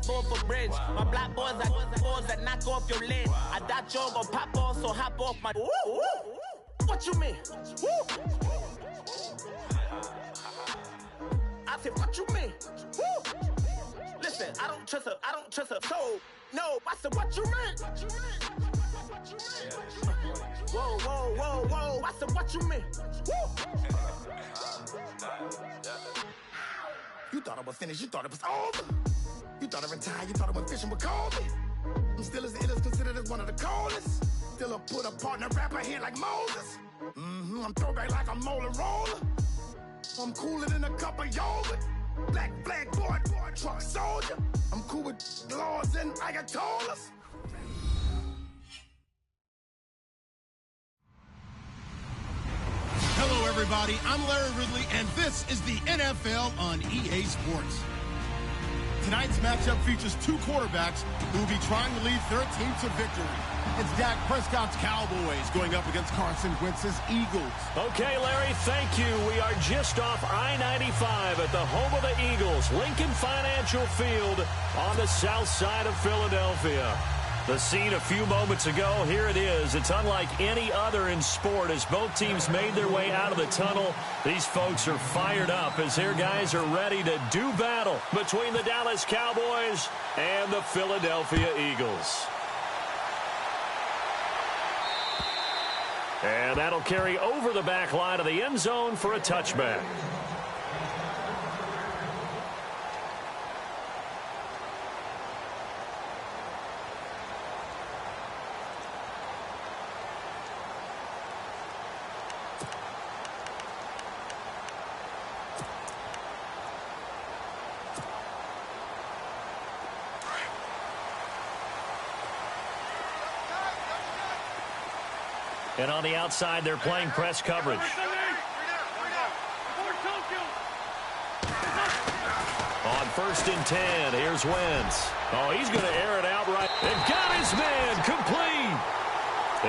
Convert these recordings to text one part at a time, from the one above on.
board for bridge. My black boys like boys that knock off your lid. I thought you gon' pop off, so hop off my. What you mean? I said, what you mean? Listen, I don't trust her. So, no, I said, what you mean? Whoa. I said, what you mean? You thought I was finished, you thought it was over. You thought I retired, you thought I went fishing with Kobe. I'm still as ill as considered as one of the coldest. Still a put a partner rapper here like Moses. I'm throwback like a molar roller. I'm cooler than a cup of yogurt. Black flag boy, truck soldier. I'm cool with laws and Ayatollahs. Hello, everybody. I'm Larry Ridley, and this is the NFL on EA Sports. Tonight's matchup features two quarterbacks who will be trying to lead their team to victory. It's Dak Prescott's Cowboys going up against Carson Wentz's Eagles. Okay, Larry, thank you. We are just off I-95 at the home of the Eagles, Lincoln Financial Field on the south side of Philadelphia. The scene a few moments ago, here it is. It's unlike any other in sport as both teams made their way out of the tunnel. These folks are fired up as their guys are ready to do battle between the Dallas Cowboys and the Philadelphia Eagles. And that'll carry over the back line of the end zone for a touchback. And on the outside, they're playing press coverage. On 1st and 10, here's Wentz. Oh, he's going to air it out right. And got his man complete.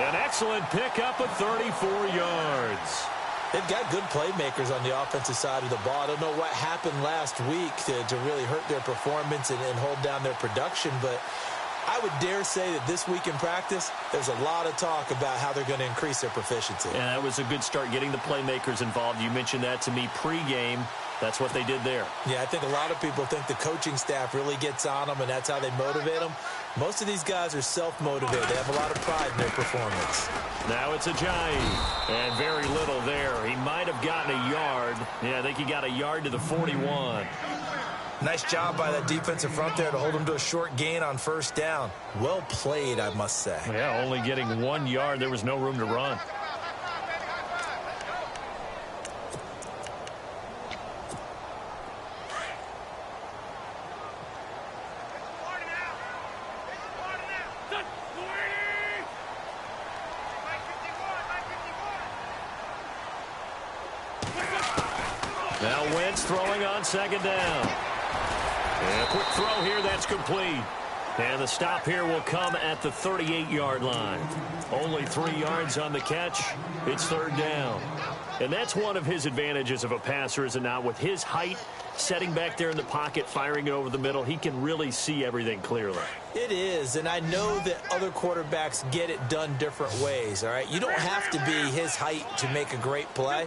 An excellent pickup of 34 yards. They've got good playmakers on the offensive side of the ball. I don't know what happened last week to really hurt their performance and hold down their production, but I would dare say that this week in practice, there's a lot of talk about how they're going to increase their proficiency. Yeah, that was a good start getting the playmakers involved. You mentioned that to me pregame. That's what they did there. Yeah, I think a lot of people think the coaching staff really gets on them, and that's how they motivate them. Most of these guys are self-motivated. They have a lot of pride in their performance. Now it's Ajayi, and very little there. He might have gotten a yard. Yeah, I think he got a yard to the 41. Nice job by that defensive front there to hold him to a short gain on 1st down. Well played, I must say. Yeah, only getting 1 yard. There was no room to run. Now Wentz throwing on 2nd down. And a quick throw here, that's complete. And the stop here will come at the 38-yard line. Only 3 yards on the catch. It's 3rd down. And that's one of his advantages of a passer, is it not? With his height, setting back there in the pocket, firing it over the middle, he can really see everything clearly. It is, and I know that other quarterbacks get it done different ways, all right? You don't have to be his height to make a great play.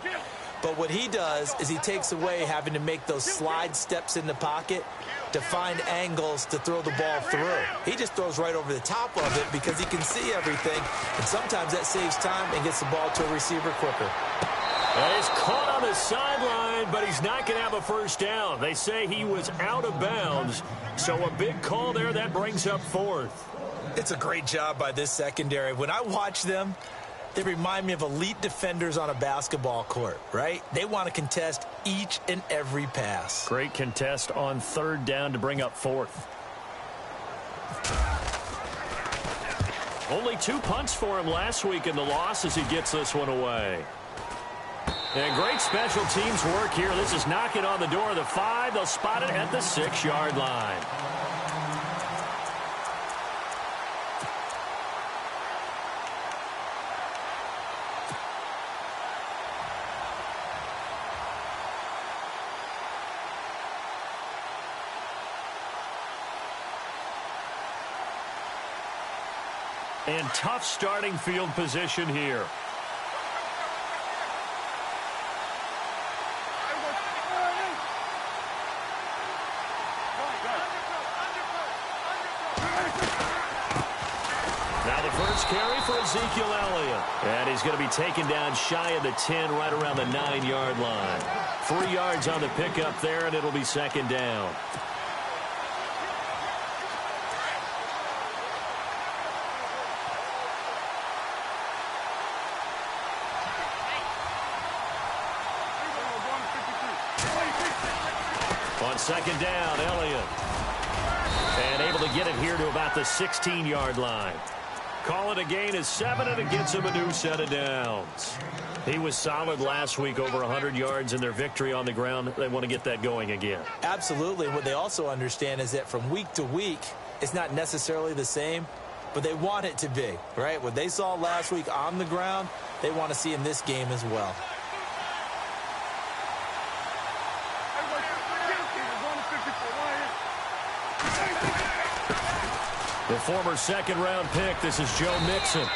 But what he does is he takes away having to make those slide steps in the pocket to find angles to throw the ball through. He just throws right over the top of it because he can see everything, and sometimes that saves time and gets the ball to a receiver quicker. He's caught on the sideline, but he's not going to have a 1st down. They say he was out of bounds, so a big call there that brings up 4th. It's a great job by this secondary. When I watch them, they remind me of elite defenders on a basketball court, right? They want to contest each and every pass. Great contest on 3rd down to bring up 4th. Only 2 punts for him last week in the loss as he gets this one away. And great special teams work here. This is knocking on the door of the 5. They'll spot it at the 6-yard line. And tough starting field position here. Now the first carry for Ezekiel Elliott. And he's going to be taken down shy of the 10, right around the 9-yard line. 3 yards on the pickup there, and it'll be second down. On second down, Elliott. And able to get it here to about the 16-yard line. Call it a gain of 7, and it gets him a new set of downs. He was solid last week, over 100 yards in their victory on the ground. They want to get that going again. Absolutely. What they also understand is that from week to week, it's not necessarily the same, but they want it to be, right? What they saw last week on the ground, they want to see in this game as well. The former second-round pick, this is Joe Mixon.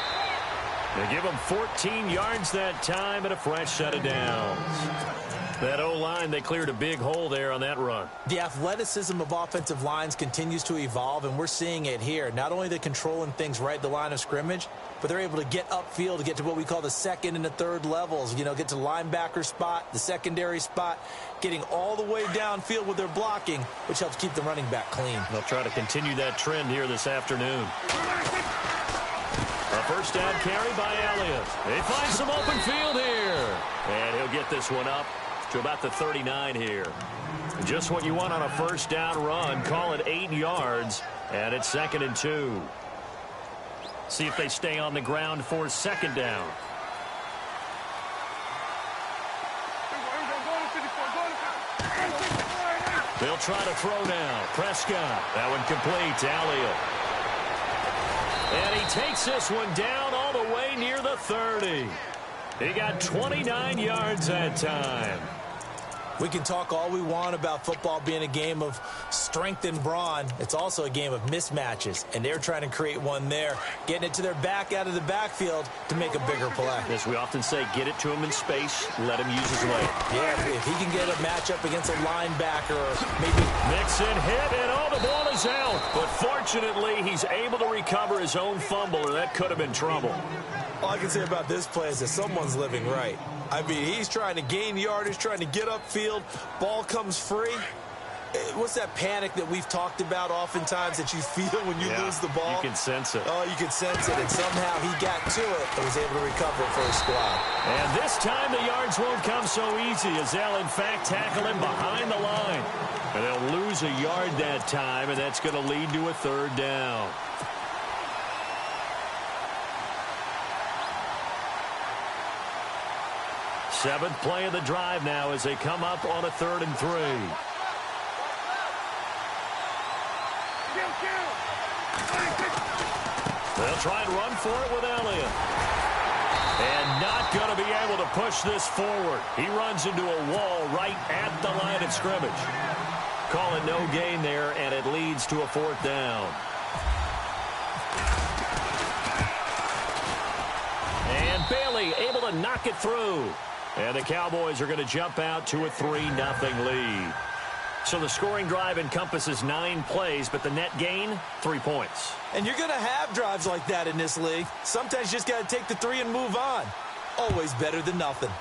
They give him 14 yards that time and a fresh set of downs. That O-line, they cleared a big hole there on that run. The athleticism of offensive lines continues to evolve, and we're seeing it here. Not only they're controlling things right at the line of scrimmage, but they're able to get upfield to get to what we call the second and the third levels. You know, get to linebacker spot, the secondary spot, getting all the way downfield with their blocking, which helps keep the running back clean. They'll try to continue that trend here this afternoon. A first down carry by Elliott. They find some open field here. And he'll get this one up to about the 39 here. Just what you want on a first down run. Call it 8 yards. And it's 2nd and 2. See if they stay on the ground for second down. They'll try to throw now. Prescott. That one complete to Elliott. And he takes this one down all the way near the 30. He got 29 yards that time. We can talk all we want about football being a game of strength and brawn. It's also a game of mismatches, and they're trying to create one there, getting it to their back out of the backfield to make a bigger play. As we often say, get it to him in space, let him use his weight. Yeah, if he can get a matchup against a linebacker or maybe... Mixon hit, and all the ball is out. But fortunately, he's able to recover his own fumble, or that could have been trouble. All I can say about this play is that someone's living right. I mean, he's trying to gain yardage, trying to get upfield. Ball comes free. What's that panic that we've talked about oftentimes that you feel when you lose the ball? You can sense it. Oh, you can sense it. And somehow he got to it and was able to recover it for his squad. And this time the yards won't come so easy as they'll, in fact, tackle him behind the line. And they'll lose a yard that time, and that's going to lead to a third down. Seventh play of the drive now as they come up on a 3rd and 3. They'll try and run for it with Elliott. And not going to be able to push this forward. He runs into a wall right at the line of scrimmage. Call it no gain there, and it leads to a 4th down. And Bailey able to knock it through. And the Cowboys are going to jump out to a 3-0 lead. So the scoring drive encompasses 9 plays, but the net gain, 3 points. And you're going to have drives like that in this league. Sometimes you just got to take the 3 and move on. Always better than nothing.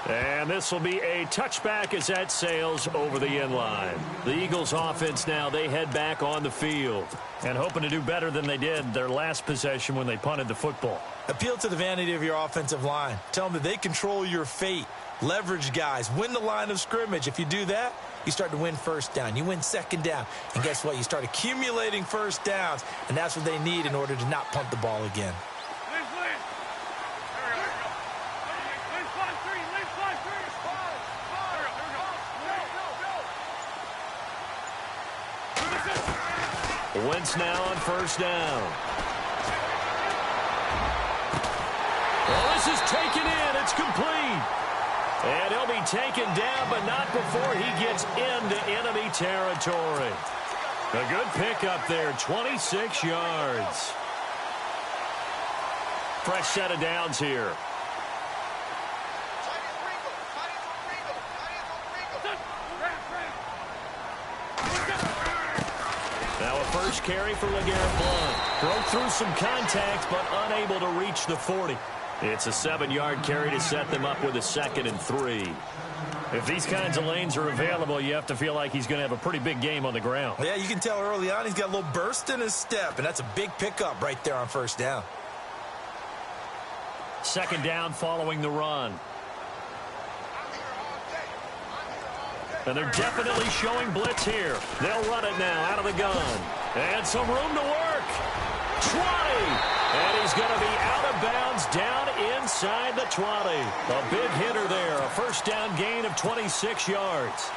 And this will be a touchback as that sails over the end line. The Eagles offense now, they head back on the field and hoping to do better than they did their last possession when they punted the football. Appeal to the vanity of your offensive line. Tell them that they control your fate. Leverage guys. Win the line of scrimmage. If you do that, you start to win first down. You win second down. And guess what? You start accumulating first downs. And that's what they need in order to not punt the ball again. Wentz now on first down. Well, this is taken in. It's complete. And he'll be taken down, but not before he gets into enemy territory. A good pickup there, 26 yards. Fresh set of downs here. Now a first carry for LeGarrette Blount. Broke through some contact, but unable to reach the 40. It's a 7-yard carry to set them up with a 2nd and 3. If these kinds of lanes are available, you have to feel like he's going to have a pretty big game on the ground. Yeah, you can tell early on he's got a little burst in his step, and that's a big pickup right there on first down. 2nd down following the run. And they're definitely showing blitz here. They'll run it now out of the gun. And some room to work. 20. And he's going to be out of bounds down inside the 20. A big hitter there. A first down gain of 26 yards.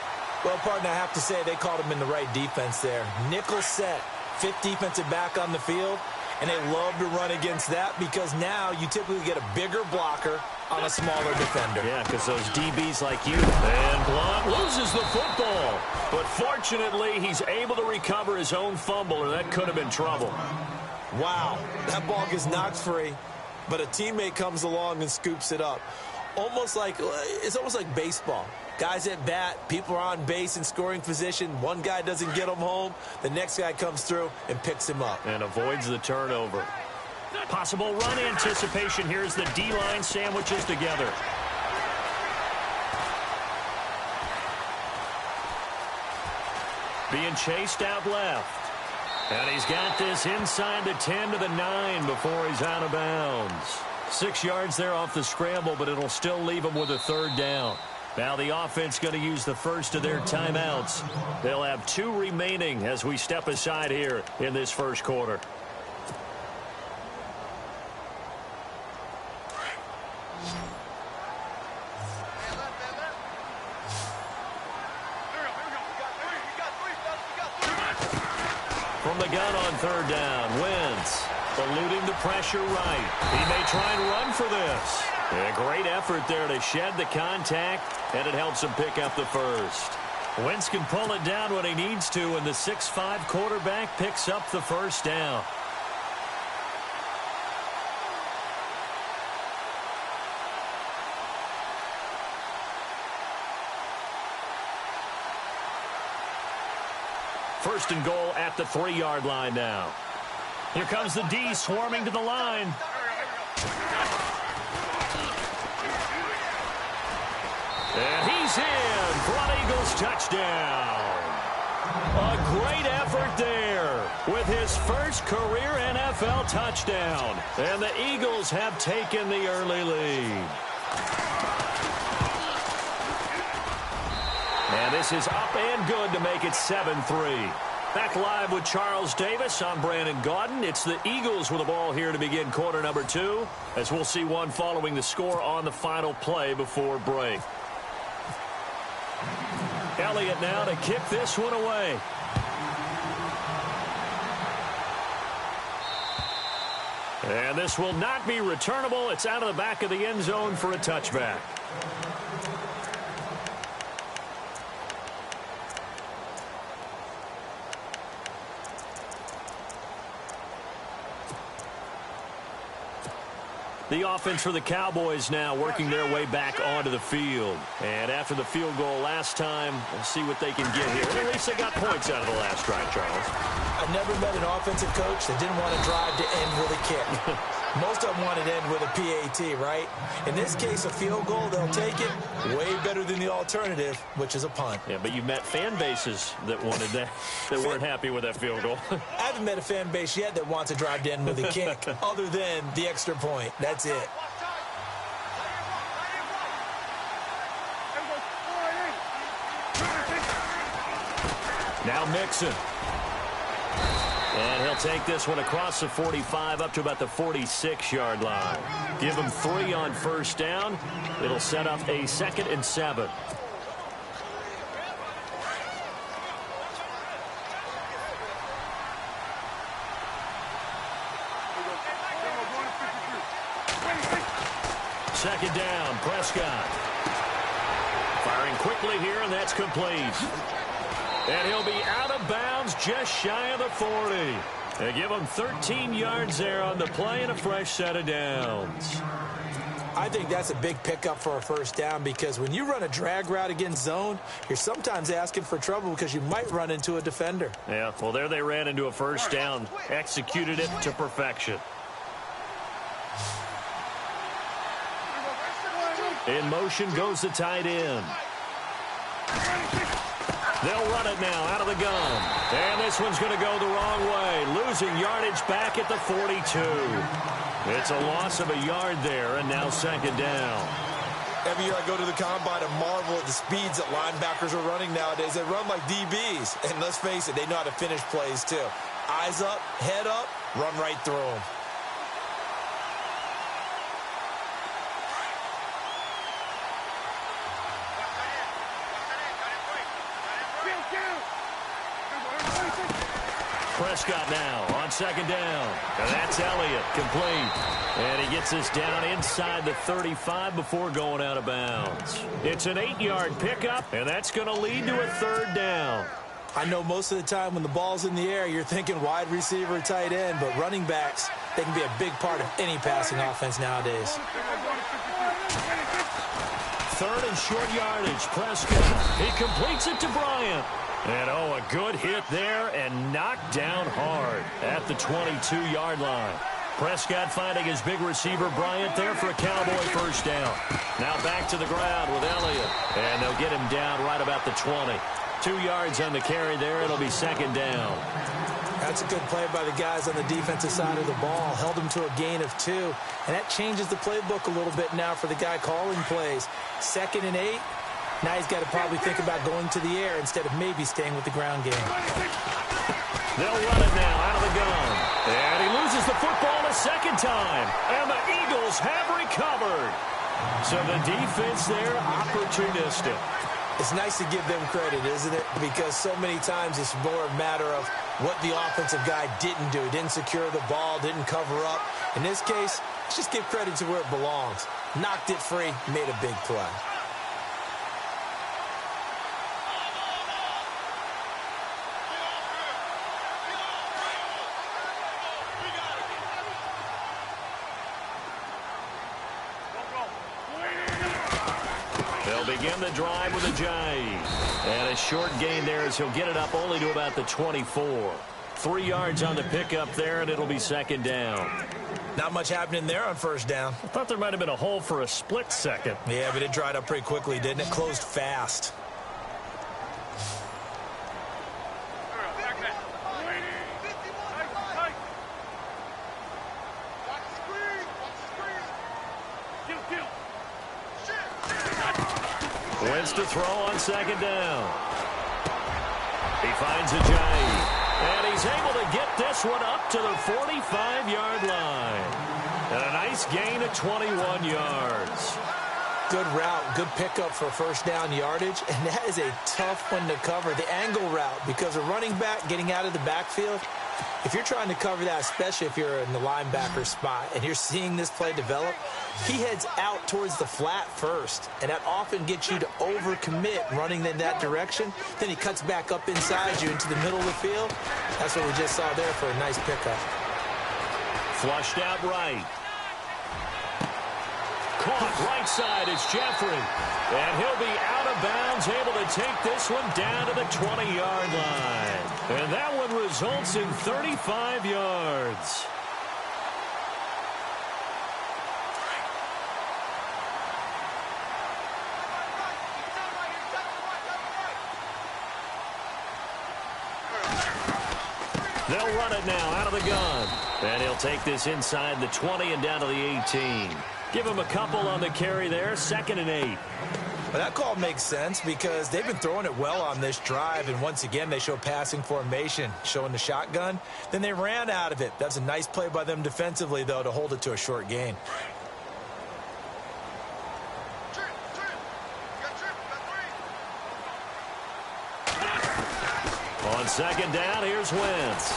Well, partner, I have to say they called him in the right defense there. Nickel set. 5th defensive back on the field. And they love to run against that because now you typically get a bigger blocker on a smaller defender. Yeah, because those DBs like you. And Blount loses the football. But fortunately, he's able to recover his own fumble, or that could have been trouble. Wow, that ball gets knocked free, but a teammate comes along and scoops it up. It's almost like baseball. Guys at bat, people are on base in scoring position. One guy doesn't get him home. The next guy comes through and picks him up. And avoids the turnover. Possible run anticipation here as the D-line sandwiches together. Being chased out left. And he's got this inside the 10 to the 9 before he's out of bounds. 6 yards there off the scramble, but it'll still leave him with a 3rd down. Now the offense going to use the first of their timeouts. They'll have 2 remaining as we step aside here in this first quarter. From the gun on 3rd down, Wentz eluding the pressure right. He may try and run for this. A great effort there to shed the contact, and it helps him pick up the first. Wentz can pull it down when he needs to, and the 6'5" quarterback picks up the first down. First and goal at the 3-yard line now. Here comes the D swarming to the line. And he's in for an Eagles touchdown. A great effort there with his first career NFL touchdown. And the Eagles have taken the early lead. And this is up and good to make it 7-3. Back live with Charles Davis. I'm Brandon Gaudin. It's the Eagles with the ball here to begin quarter number 2, as we'll see one following the score on the final play before break. Elliott now to kick this one away. And this will not be returnable. It's out of the back of the end zone for a touchback. The offense for the Cowboys now working their way back onto the field. And after the field goal last time, we'll see what they can get here. At least they got points out of the last drive, Charles. I never met an offensive coach that didn't want to drive to end with a kick. Most of them wanted to end with a PAT, right? In this case, a field goal, they'll take it. Way better than the alternative, which is a punt. Yeah, but you've met fan bases that wanted that, that weren't happy with that field goal. I haven't met a fan base yet that wants to drive to end with a kick, other than the extra point. That's it. Now Mixon. And he'll take this one across the 45 up to about the 46-yard line. Give him 3 on first down. It'll set up a 2nd and 7. Second down, Prescott. Firing quickly here, and that's complete. And he'll be out of bounds just shy of the 40. They give him 13 yards there on the play and a fresh set of downs. I think that's a big pickup for a first down because when you run a drag route against zone, you're sometimes asking for trouble because you might run into a defender. Yeah, well, there they ran into a first down, executed it to perfection. In motion goes the tight end. They'll run it now out of the gun. And this one's going to go the wrong way, losing yardage back at the 42. It's a loss of a yard there, and now second down. Every year I go to the combine and marvel at the speeds that linebackers are running nowadays. They run like DBs. And let's face it, they know how to finish plays too. Eyes up, head up, run right through them. Prescott now on second down. And that's Elliott, complete. And he gets us down inside the 35 before going out of bounds. It's an 8-yard pickup, and that's going to lead to a third down. I know most of the time when the ball's in the air, you're thinking wide receiver, tight end, but running backs, they can be a big part of any passing offense nowadays. Third and short yardage, Prescott. He completes it to Bryant. And, a good hit there and knocked down hard at the 22-yard line. Prescott finding his big receiver, Bryant, there for a Cowboy first down. Now back to the ground with Elliott. And they'll get him down right about the 20. 2 yards on the carry there. It'll be second down. That's a good play by the guys on the defensive side of the ball. Held him to a gain of 2. And that changes the playbook a little bit now for the guy calling plays. 2nd and 8. Now he's got to probably think about going to the air instead of maybe staying with the ground game. They'll run it now out of the gun. And he loses the football a second time. And the Eagles have recovered. So the defense there, opportunistic. It's nice to give them credit, isn't it? Because so many times it's more a matter of what the offensive guy didn't do. Didn't secure the ball, didn't cover up. In this case, let's just give credit to where it belongs. Knocked it free, made a big play. Begin the drive with a J. And a short gain there as he'll get it up only to about the 24. 3 yards on the pickup there, and it'll be second down. Not much happening there on first down. I thought there might have been a hole for a split second. Yeah, but it dried up pretty quickly, didn't it? Closed fast. Wins to throw on second down. He finds a J. And he's able to get this one up to the 45-yard line. And a nice gain of 21 yards. Good route, good pickup for first down yardage, and that is a tough one to cover. The angle route, because a running back getting out of the backfield, if you're trying to cover that, especially if you're in the linebacker spot and you're seeing this play develop, he heads out towards the flat first, and that often gets you to overcommit running in that direction. Then he cuts back up inside you into the middle of the field. That's what we just saw there for a nice pickup. Flushed out right. Caught right side is Jeffrey. And he'll be out of bounds, able to take this one down to the 20-yard line. And that one results in 35 yards. They'll run it now out of the gun. And he'll take this inside the 20 and down to the 18. Give him a couple on the carry there, 2nd and 8. Well, that call makes sense because they've been throwing it well on this drive, and once again they show passing formation, showing the shotgun. Then they ran out of it. That's a nice play by them defensively, though, to hold it to a short gain. On second down, here's Wentz.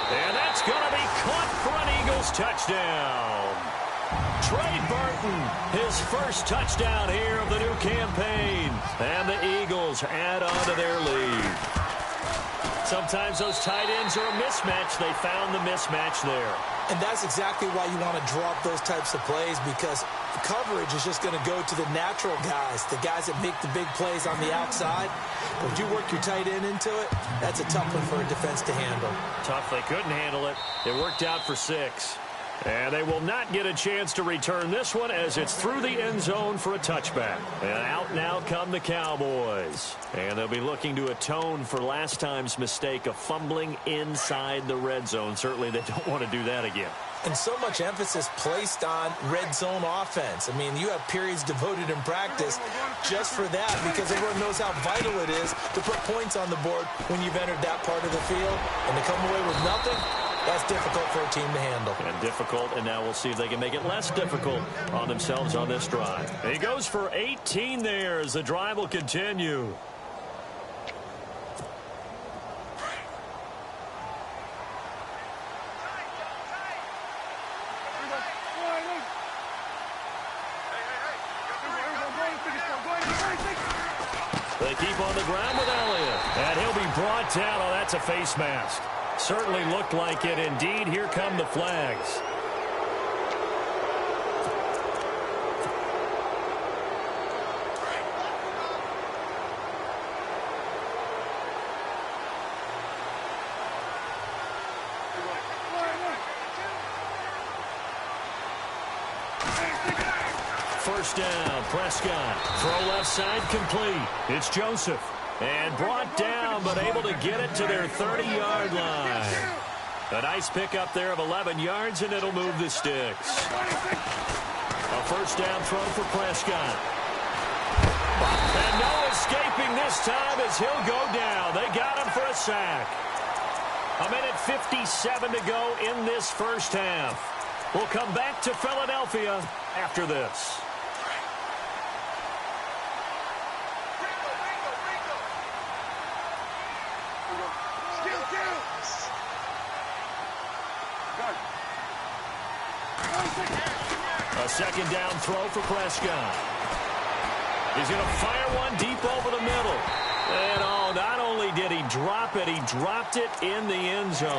And that's going to be caught for an Eagles touchdown. Trey Burton, his first touchdown here of the new campaign. And the Eagles Eagles add on to their lead. Sometimes those tight ends are a mismatch. They found the mismatch there. And that's exactly why you want to draw up those types of plays, because coverage is just going to go to the natural guys, the guys that make the big plays on the outside. But if you work your tight end into it, that's a tough one for a defense to handle. Tough. They couldn't handle it. It worked out for 6. And they will not get a chance to return this one as it's through the end zone for a touchback. And out now come the Cowboys. And they'll be looking to atone for last time's mistake of fumbling inside the red zone. Certainly they don't want to do that again. And so much emphasis placed on red zone offense. I mean, you have periods devoted in practice just for that, because everyone knows how vital it is to put points on the board when you've entered that part of the field. And to come away with nothing, that's difficult for a team to handle. And difficult, and now we'll see if they can make it less difficult on themselves on this drive. He goes for 18 there as the drive will continue. They keep on the ground with Elliott. And he'll be brought down. Oh, that's a face mask. Certainly looked like it. Indeed, here come the flags. First down, Prescott. Throw left side complete. It's Joseph. And brought down, but able to get it to their 30-yard line. A nice pickup there of 11 yards, and it'll move the sticks. A first down throw for Prescott. And no escaping this time as he'll go down. They got him for a sack. 1:57 to go in this first half. We'll come back to Philadelphia after this. A second down throw for Prescott. He's going to fire one deep over the middle. And oh, not only did he drop it, he dropped it in the end zone.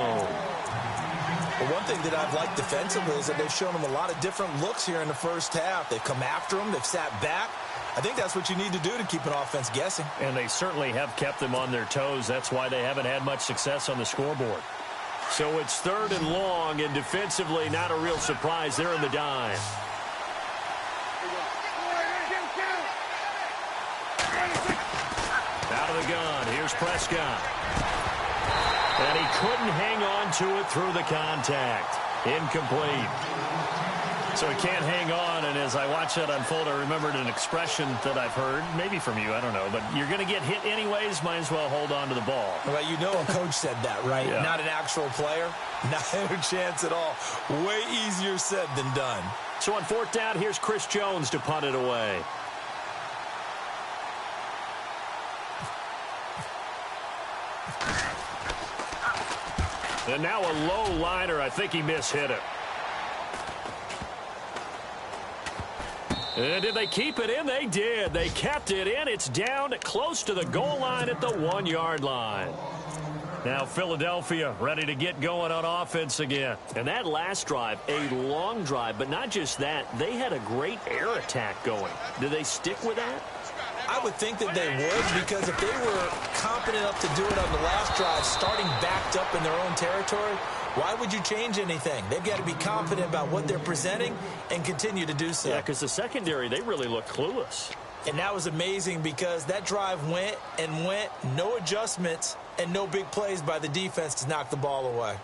Well, one thing that I've liked defensively is that they've shown him a lot of different looks here in the first half. They've come after him. They've sat back. I think that's what you need to do to keep an offense guessing. And they certainly have kept them on their toes. That's why they haven't had much success on the scoreboard. So it's 3rd and long, and defensively not a real surprise. They're in the dime. Out of the gun, here's Prescott. And he couldn't hang on to it through the contact. Incomplete. So he can't hang on, and as I watch that unfold, I remembered an expression that I've heard, maybe from you, I don't know, but you're going to get hit anyways, might as well hold on to the ball. Well, you know a coach said that, right? Yeah. Not an actual player. Not a chance at all. Way easier said than done. So on 4th down, here's Chris Jones to punt it away. And now a low liner. I think he mishit it. And did they keep it in? They did. They kept it in. It's down close to the goal line at the 1-yard line. Now Philadelphia ready to get going on offense again. And that last drive, a long drive, but not just that. They had a great air attack going. Do they stick with that? I would think that they would, because if they were confident enough to do it on the last drive, starting backed up in their own territory, why would you change anything? They've got to be confident about what they're presenting and continue to do so. Yeah, because the secondary, they really look clueless. And that was amazing because that drive went and went, no adjustments and no big plays by the defense to knock the ball away.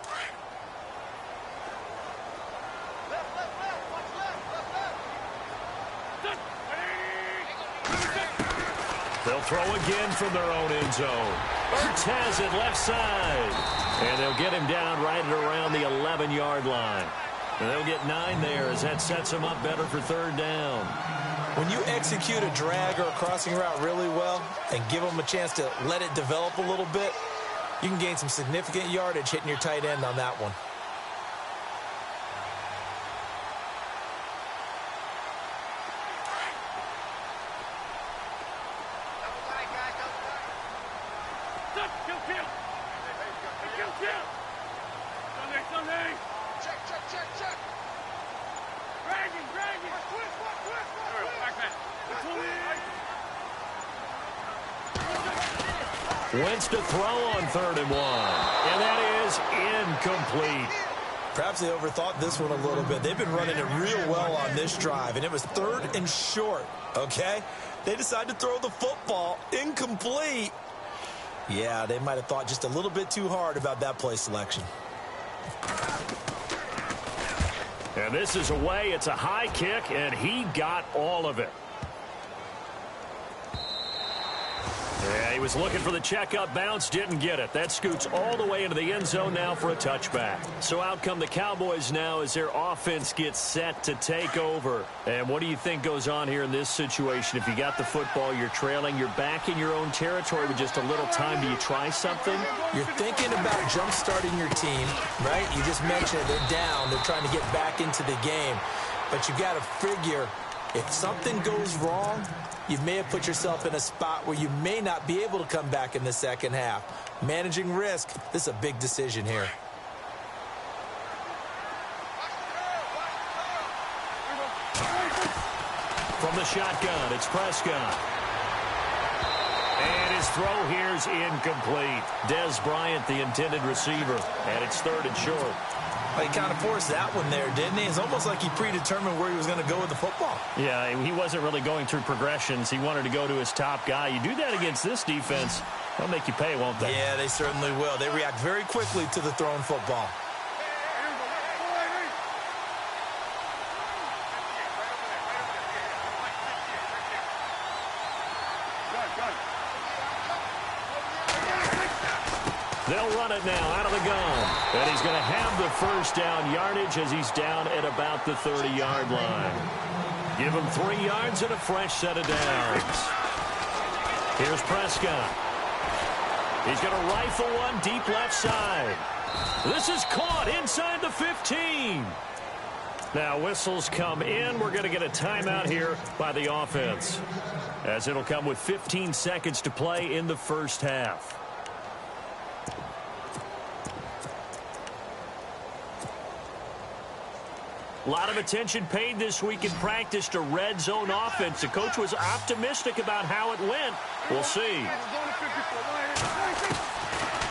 They'll throw again from their own end zone. Ertz has it left side. And they'll get him down right at around the 11-yard line. And they'll get 9 there as that sets them up better for 3rd down. When you execute a drag or a crossing route really well and give them a chance to let it develop a little bit, you can gain some significant yardage hitting your tight end on that one. Wentz to throw on 3rd and 1. And that is incomplete. Perhaps they overthought this one a little bit. They've been running it real well on this drive, and it was 3rd and short, okay? They decided to throw the football incomplete. Yeah, they might have thought just a little bit too hard about that play selection. And this is away. It's a high kick, and he got all of it. Yeah, he was looking for the checkup bounce, didn't get it. That scoots all the way into the end zone now for a touchback. So out come the Cowboys now as their offense gets set to take over. And what do you think goes on here in this situation? If you got the football, you're trailing, you're back in your own territory with just a little time. Do you try something? You're thinking about jump-starting your team, right? You just mentioned it. They're down. They're trying to get back into the game. But you got to figure if something goes wrong, you may have put yourself in a spot where you may not be able to come back in the second half. Managing risk, this is a big decision here. From the shotgun, it's Prescott. And his throw here's incomplete. Dez Bryant, the intended receiver. And it's 3rd and short. He kind of forced that one there, didn't he? It's almost like he predetermined where he was going to go with the football. Yeah, he wasn't really going through progressions. He wanted to go to his top guy. You do that against this defense, they'll make you pay, won't they? Yeah, they certainly will. They react very quickly to the thrown football. They'll run it now out of the gun. And he's going to have the first down yardage as he's down at about the 30-yard line. Give him 3 yards and a fresh set of downs. Here's Prescott. He's going to rifle one deep left side. This is caught inside the 15. Now whistles come in. We're going to get a timeout here by the offense, as it'll come with 15 seconds to play in the first half. A lot of attention paid this week in practice to red zone offense. The coach was optimistic about how it went. We'll see.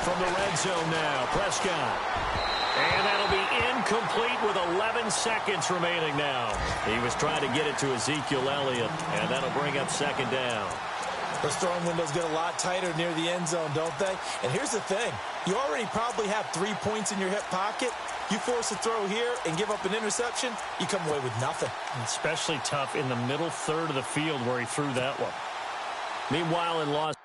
From the red zone now, Prescott. And that'll be incomplete with 11 seconds remaining now. He was trying to get it to Ezekiel Elliott, and that'll bring up 2nd down. Those throwing windows get a lot tighter near the end zone, don't they? And here's the thing. You already probably have 3 points in your hip pocket. You force a throw here and give up an interception, you come away with nothing. Especially tough in the middle third of the field where he threw that one. Meanwhile, in Los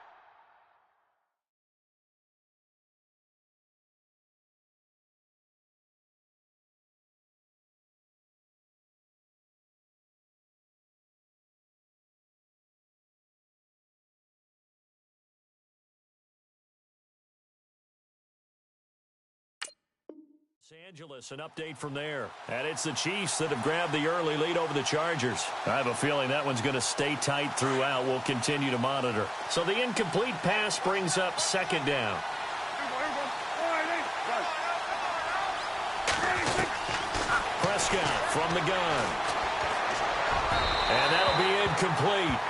Angeles, an update from there. And it's the Chiefs that have grabbed the early lead over the Chargers. I have a feeling that one's going to stay tight throughout. We'll continue to monitor. So the incomplete pass brings up 2nd down. Prescott from the gun. And that'll be incomplete.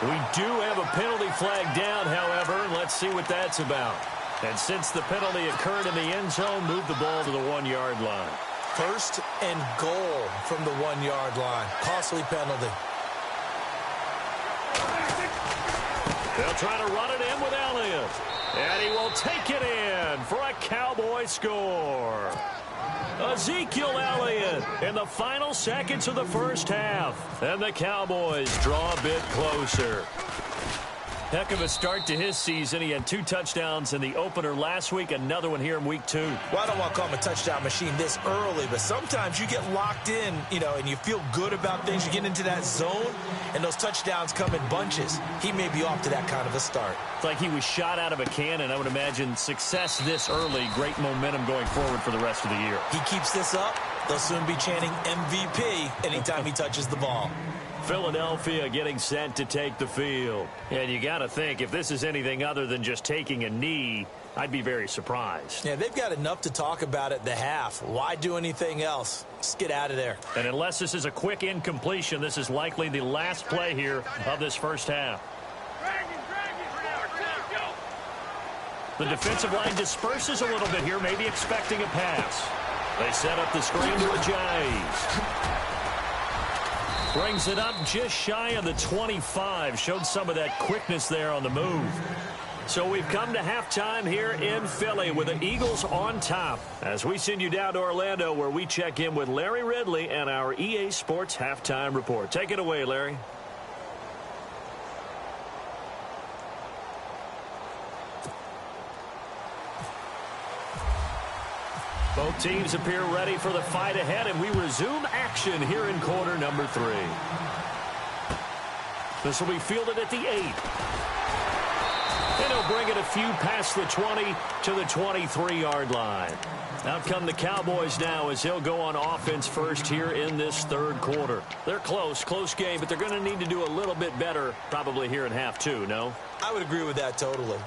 We do have a penalty flag down, however. Let's see what that's about. And since the penalty occurred in the end zone, move the ball to the 1-yard line. 1st and goal from the 1-yard line. Costly penalty. They'll try to run it in with Elliott. And he will take it in for a Cowboy score. Ezekiel Elliott in the final seconds of the first half. And the Cowboys draw a bit closer. Heck of a start to his season. He had 2 touchdowns in the opener last week, another one here in week 2. Well, I don't want to call him a touchdown machine this early, but sometimes you get locked in, and you feel good about things. You get into that zone, and those touchdowns come in bunches. He may be off to that kind of a start. It's like he was shot out of a cannon. I would imagine success this early, great momentum going forward for the rest of the year. He keeps this up, they'll soon be chanting MVP anytime he touches the ball. Philadelphia getting set to take the field. And you got to think, if this is anything other than just taking a knee, I'd be very surprised. Yeah, they've got enough to talk about at the half. Why do anything else? Just get out of there. And unless this is a quick incompletion, this is likely the last play here of this first half. The defensive line disperses a little bit here, maybe expecting a pass. They set up the screen to Ajayi. Brings it up just shy of the 25. Showed some of that quickness there on the move. So we've come to halftime here in Philly with the Eagles on top. As we send you down to Orlando, where we check in with Larry Ridley and our EA Sports Halftime Report. Take it away, Larry. Both teams appear ready for the fight ahead, and we resume action here in quarter number 3. This will be fielded at the 8. And he'll bring it a few past the 20 to the 23-yard line. Out come the Cowboys now as he'll go on offense first here in this third quarter. They're close game, but they're going to need to do a little bit better probably here in half 2, no? I would agree with that totally.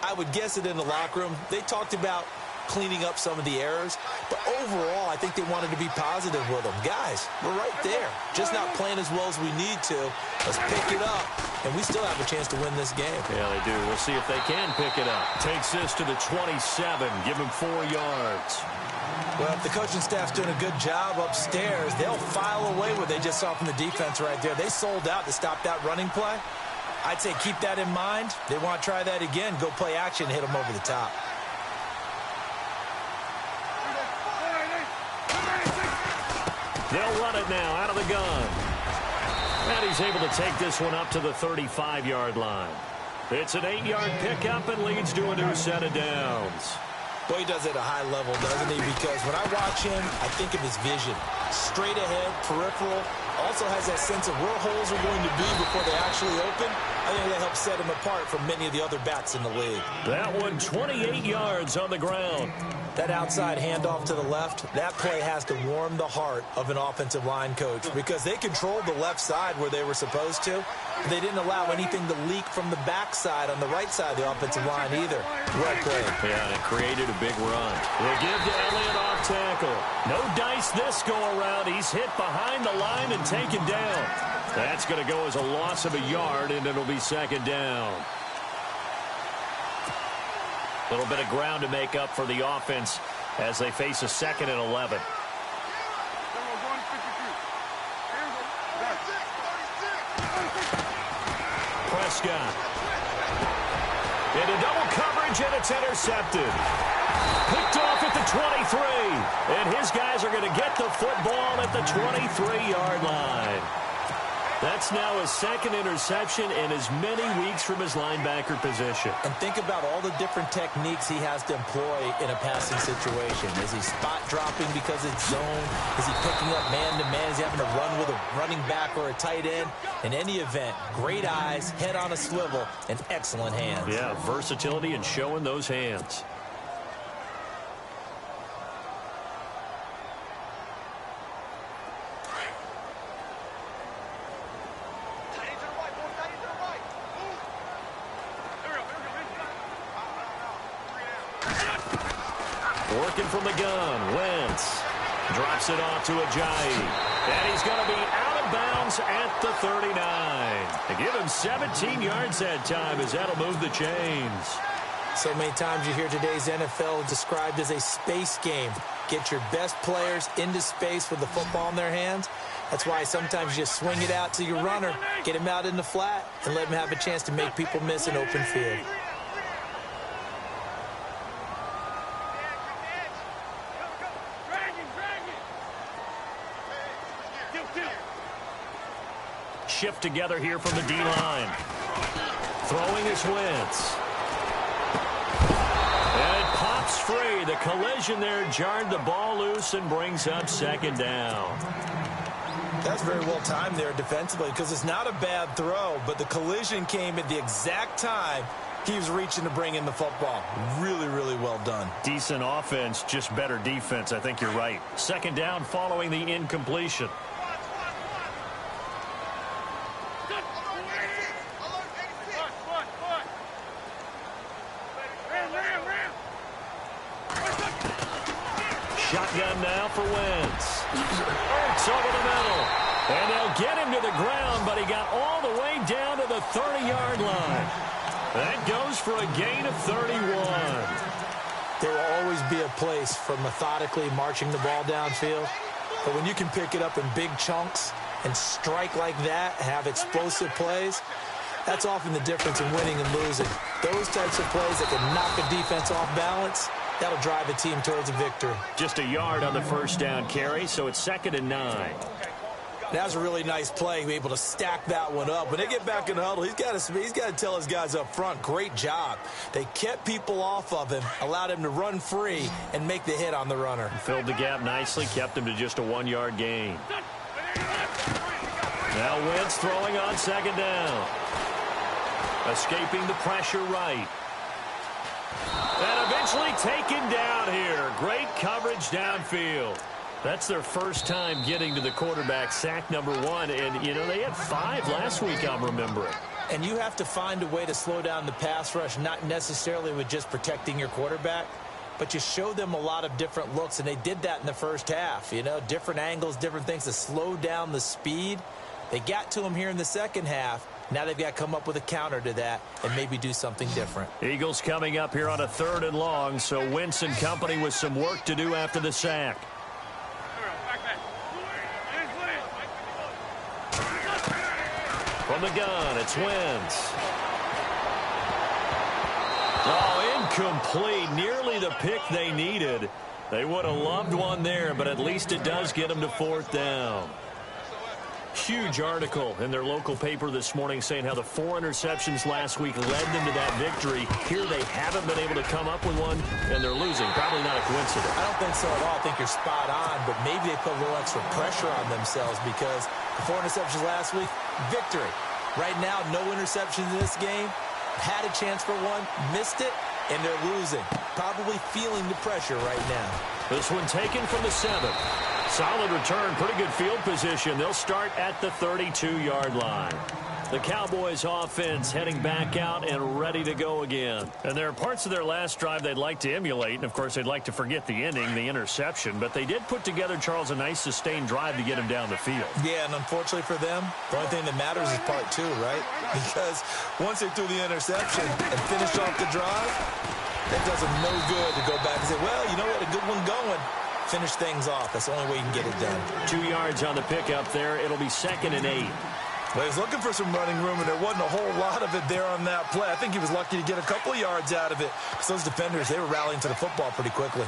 I would guess it in the locker room. They talked about cleaning up some of the errors, but overall I think they wanted to be positive with them. Guys, we're right there, just not playing as well as we need to. Let's pick it up, and we still have a chance to win this game. Yeah, they do. We'll see if they can pick it up. Takes this to the 27, give him 4 yards. Well, if the coaching staff's doing a good job upstairs, they'll file away what they just saw from the defense right there. They sold out to stop that running play. I'd say keep that in mind. They want to try that again, go play action, hit them over the top. They'll run it now out of the gun. And he's able to take this one up to the 35-yard line. It's an 8-yard pickup and leads to a new set of downs. Boy, he does it at a high level, doesn't he? Because when I watch him, I think of his vision. Straight ahead, peripheral. Also has that sense of where holes are going to be before they actually open. I think that helps set him apart from many of the other backs in the league. That one 28 yards on the ground. That outside handoff to the left, that play has to warm the heart of an offensive line coach because they controlled the left side where they were supposed to. They didn't allow anything to leak from the backside on the right side of the offensive line either. Well played. Yeah, and it created a big run. They give to Elliott off tackle. No dice this go around. He's hit behind the line and taken down. That's going to go as a loss of a yard, and it'll be second down. A little bit of ground to make up for the offense as they face a 2nd and 11. Prescott. Into double coverage, and it's intercepted. Picked off at the 23. And his guys are going to get the football at the 23-yard line. That's now his 2nd interception in as many weeks from his linebacker position. And think about all the different techniques he has to employ in a passing situation. Is he spot dropping because it's zone? Is he picking up man-to-man? Is he having to run with a running back or a tight end? In any event, great eyes, head on a swivel, and excellent hands. Yeah, versatility and showing those hands. Working from the gun, Wentz drops it off to Ajayi. And he's going to be out of bounds at the 39. They give him 17 yards that time as that'll move the chains. So many times you hear today's NFL described as a space game. Get your best players into space with the football in their hands. That's why sometimes you just swing it out to your runner, get him out in the flat, and let him have a chance to make people miss an open field. Shift together here from the D-line. Throwing is Wentz. And it pops free. The collision there jarred the ball loose and brings up 2nd down. That's very well timed there defensively because it's not a bad throw, but the collision came at the exact time he was reaching to bring in the football. Really, really well done. Decent offense, just better defense. I think you're right. 2nd down following the incompletion. shotgun now for Wentz. It's over the middle. And they'll get him to the ground, but he got all the way down to the 30-yard line. That goes for a gain of 31. There will always be a place for methodically marching the ball downfield. But when you can pick it up in big chunks and strike like that, have explosive plays, that's often the difference in winning and losing. Those types of plays that can knock a defense off balance, that'll drive a team towards a victory. Just a yard on the first down carry, so it's 2nd and 9. That was a really nice play, able to stack that one up. When they get back in the huddle, he's got to tell his guys up front, great job. They kept people off of him, allowed him to run free and make the hit on the runner. Filled the gap nicely, kept him to just a 1-yard gain. Now Wentz throwing on 2nd down. Escaping the pressure right. And eventually taken down here. Great coverage downfield. That's their first time getting to the quarterback, sack number 1. And, you know, they had 5 last week, I'm remembering. And you have to find a way to slow down the pass rush, not necessarily with just protecting your quarterback, but you show them a lot of different looks, and they did that in the first half. You know, different angles, different things to slow down the speed. They got to him here in the second half. Now they've got to come up with a counter to that and maybe do something different. Eagles coming up here on a 3rd and long, so Wentz and company with some work to do after the sack. From the gun, it's Wentz. Oh, incomplete. Nearly the pick they needed. They would have loved one there, but at least it does get them to 4th down. Huge article in their local paper this morning saying how the 4 interceptions last week led them to that victory. Here they haven't been able to come up with one, and they're losing. Probably not a coincidence. I don't think so at all. I think you're spot on, but maybe they put a little extra pressure on themselves because the 4 interceptions last week, victory. Right now, no interceptions in this game. Had a chance for one, missed it, and they're losing. Probably feeling the pressure right now. This one taken from the 7th. Solid return, pretty good field position. They'll start at the 32-yard line. The Cowboys offense heading back out and ready to go again. And there are parts of their last drive they'd like to emulate. And, of course, they'd like to forget the ending, the interception. But they did put together, Charles, a nice sustained drive to get him down the field. Yeah, and unfortunately for them, the only thing that matters is part 2, right? Because once they threw the interception and finished off the drive, that does them no good to go back and say, well, you know what, a good one going. Finish things off. That's the only way you can get it done. 2 yards on the pickup there. It'll be 2nd and 8. Well, he's looking for some running room, and there wasn't a whole lot of it there on that play. I think he was lucky to get a couple of yards out of it. Because those defenders, they were rallying to the football pretty quickly.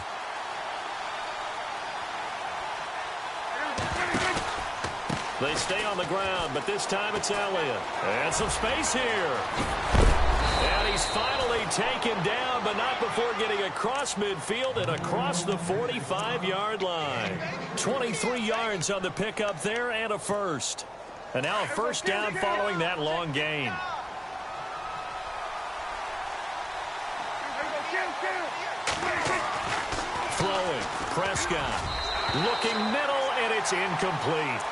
They stay on the ground, but this time it's Elliott. And some space here. And he's finally taken down, but not before getting across midfield and across the 45-yard line. 23 yards on the pickup there and a first. And now a first down following that long gain. Throwing, Prescott. Looking middle, and it's incomplete.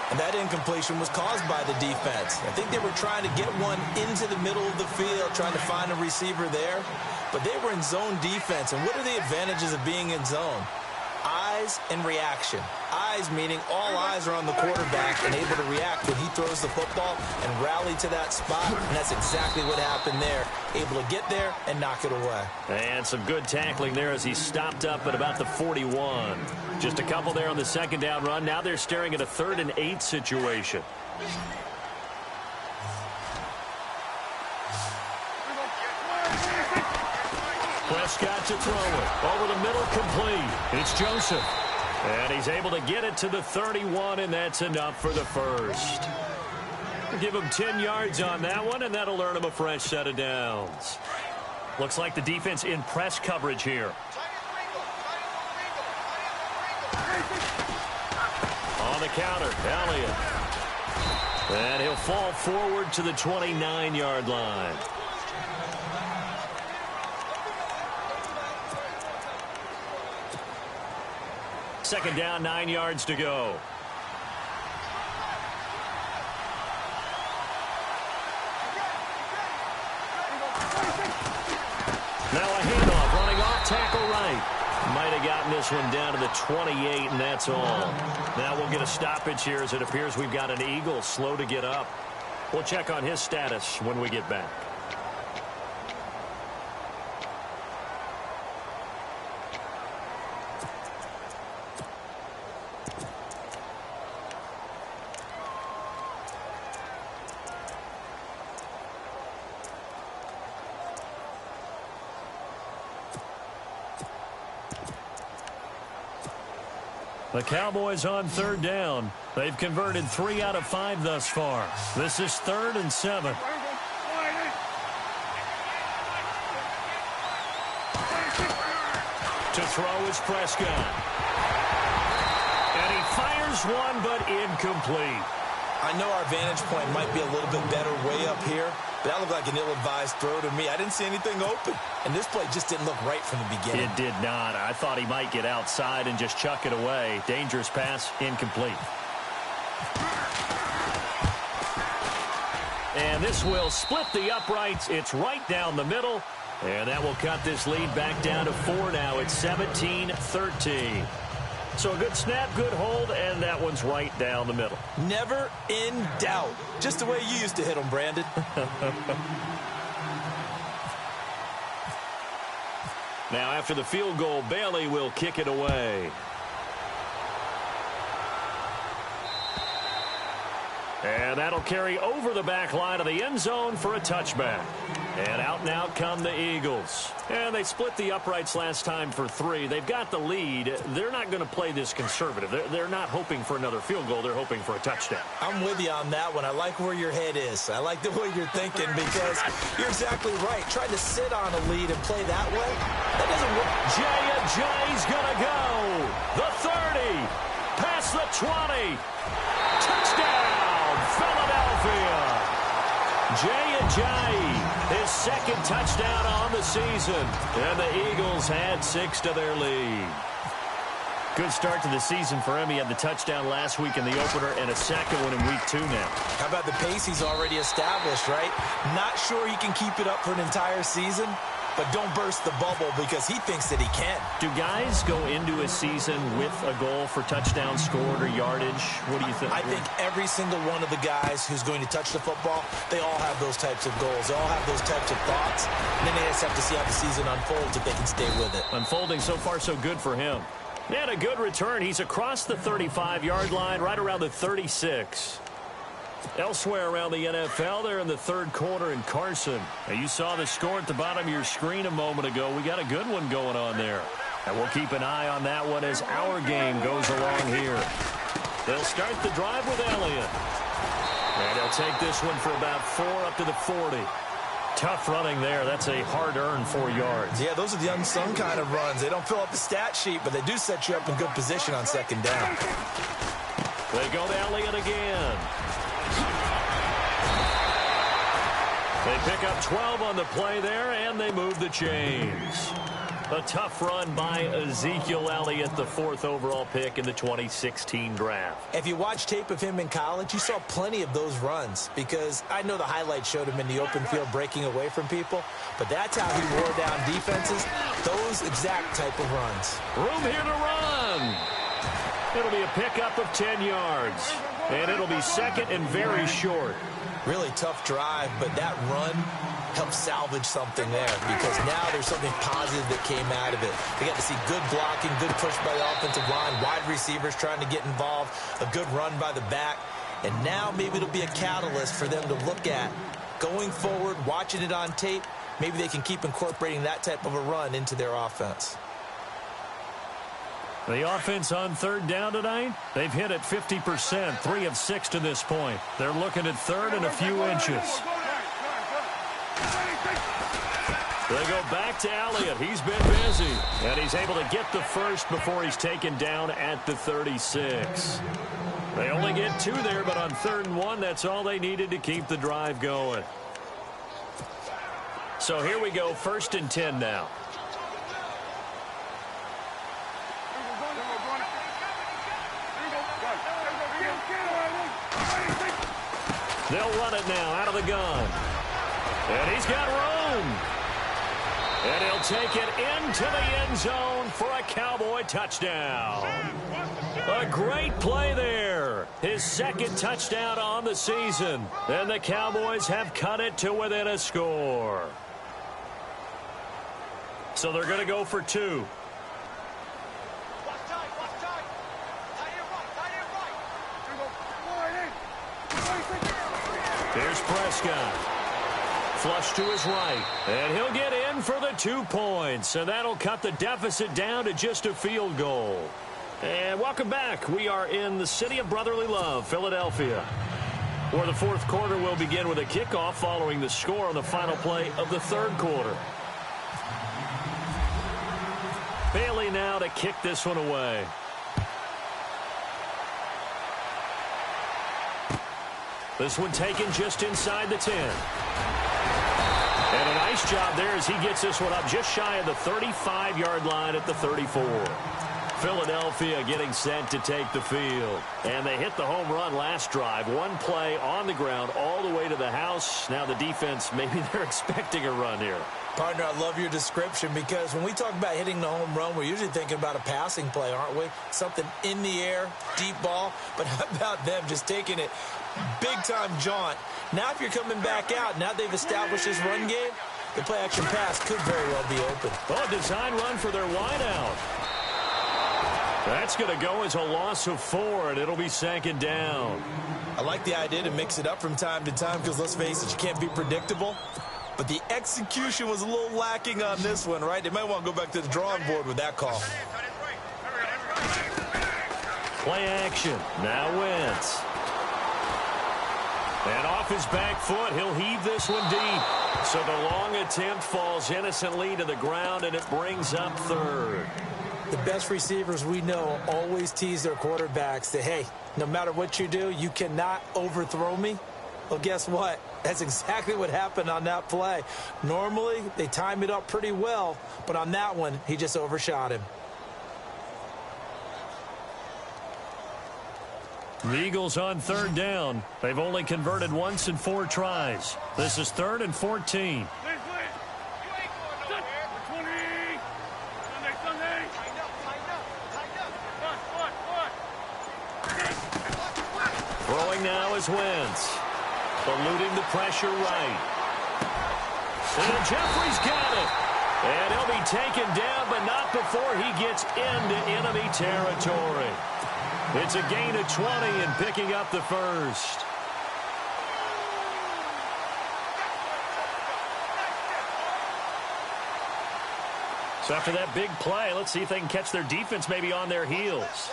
And that incompletion was caused by the defense. I think they were trying to get one into the middle of the field, trying to find a receiver there. But they were in zone defense. And what are the advantages of being in zone? Eyes and reaction. Eyes meaning all eyes are on the quarterback and able to react when he throws the football and rally to that spot. And that's exactly what happened there. Able to get there and knock it away. And some good tackling there as he stopped up at about the 41. Just a couple there on the 2nd down run. Now they're staring at a 3rd and 8 situation. Prescott to throw it. Over the middle, complete. It's Joseph. And he's able to get it to the 31, and that's enough for the first. We'll give him 10 yards on that one, and that'll earn him a fresh set of downs. Looks like the defense in press coverage here. On the counter, Elliott. And he'll fall forward to the 29-yard line. Second down, 9 yards to go. Now a handoff, running off tackle right. might have gotten this one down to the 28, and that's all. Now we'll get a stoppage here as it appears we've got an Eagle slow to get up. We'll check on his status when we get back. The Cowboys on third down. They've converted 3 out of 5 thus far. This is 3rd and 7. To throw is Prescott. And he fires one, but incomplete. I know our vantage point might be a little bit better way up here, but that looked like an ill-advised throw to me. I didn't see anything open, and this play just didn't look right from the beginning. It did not. I thought he might get outside and just chuck it away. Dangerous pass, incomplete. And this will split the uprights. It's right down the middle, and that will cut this lead back down to 4 now. It's 17-13. So a good snap, good hold, and that one's right down the middle. Never in doubt. Just the way you used to hit them, Brandon. Now after the field goal, Bailey will kick it away. And that'll carry over the back line of the end zone for a touchback. And out now come the Eagles. And they split the uprights last time for 3. They've got the lead. They're not going to play this conservative. They're not hoping for another field goal. They're hoping for a touchdown. I'm with you on that one. I like where your head is. I like the way you're thinking because you're exactly right. Trying to sit on a lead and play that way, that doesn't work. Jay's going to go. The 30. Past the 20. Touchdown, Philadelphia. Jay, his second touchdown on the season. And the Eagles had 6 to their lead. Good start to the season for him. He had the touchdown last week in the opener and a second one in week 2 now. How about the pace he's already established, right? Not sure he can keep it up for an entire season, but don't burst the bubble because he thinks that he can. Do guys go into a season with a goal for touchdown scored or yardage? What do you think? I think every single one of the guys who's going to touch the football, they all have those types of goals. They all have those types of thoughts. And then they just have to see how the season unfolds if they can stay with it. Unfolding so far so good for him. And a good return. He's across the 35-yard line, right around the 36. Elsewhere around the NFL, they're in the third quarter in Carson. Now, you saw the score at the bottom of your screen a moment ago. We got a good one going on there. And we'll keep an eye on that one as our game goes along here. They'll start the drive with Elliott. And they'll take this one for about 4 up to the 40. Tough running there. That's a hard-earned 4 yards. Yeah, those are the unsung kind of runs. They don't fill up the stat sheet, but they do set you up in good position on second down. They go to Elliott again. They pick up 12 on the play there, and they move the chains. A tough run by Ezekiel Elliott, the 4th overall pick in the 2016 draft. If you watch tape of him in college, you saw plenty of those runs because I know the highlights showed him in the open field breaking away from people, but that's how he wore down defenses, those exact type of runs. Room here to run. It'll be a pickup of 10 yards, and it'll be second and very short. Really tough drive, but that run helped salvage something there because now there's something positive that came out of it. They got to see good blocking, good push by the offensive line, wide receivers trying to get involved, a good run by the back, and now maybe it'll be a catalyst for them to look at going forward, watching it on tape. Maybe they can keep incorporating that type of a run into their offense. The offense on third down tonight, they've hit it 50%, 3 of 6 to this point. They're looking at third and a few inches. They go back to Elliott. He's been busy. And he's able to get the first before he's taken down at the 36. They only get 2 there, but on 3rd and 1, that's all they needed to keep the drive going. So here we go, 1st and 10 now. They'll run it now out of the gun. And he's got room. And he'll take it into the end zone for a Cowboy touchdown. A great play there. His second touchdown on the season. And the Cowboys have cut it to within a score. So they're going to go for two. Here's Prescott. Flush to his right. And he'll get in for the 2 points. And that'll cut the deficit down to just a field goal. And welcome back. We are in the city of brotherly love, Philadelphia, where the fourth quarter will begin with a kickoff following the score on the final play of the third quarter. Bailey now to kick this one away. This one taken just inside the 10. And a nice job there as he gets this one up just shy of the 35-yard line at the 34. Philadelphia getting set to take the field. And they hit the home run last drive. One play on the ground all the way to the house. Now the defense, maybe they're expecting a run here. Partner, I love your description because when we talk about hitting the home run, we're usually thinking about a passing play, aren't we? Something in the air, deep ball. But how about them just taking it big-time jaunt? Now if you're coming back out, now they've established this run game, the play-action pass could very well be open. Oh, design run for their wideout. That's going to go as a loss of 4, and it'll be second down. I like the idea to mix it up from time to time because, let's face it, you can't be predictable. But the execution was a little lacking on this one, right? They might want to go back to the drawing board with that call. Play action. Now Wentz. And off his back foot, he'll heave this one deep. So the long attempt falls innocently to the ground, and it brings up third. The best receivers we know always tease their quarterbacks that, hey, no matter what you do, you cannot overthrow me. Well, guess what? That's exactly what happened on that play. Normally, they time it up pretty well, but on that one, he just overshot him. The Eagles on third down. They've only converted once in 4 tries. This is 3rd and 14. Throwing now is Wentz. Eluding the pressure right. And Jeffrey's got it. And he'll be taken down, but not before he gets into enemy territory. It's a gain of 20 and picking up the first. So after that big play, let's see if they can catch their defense maybe on their heels.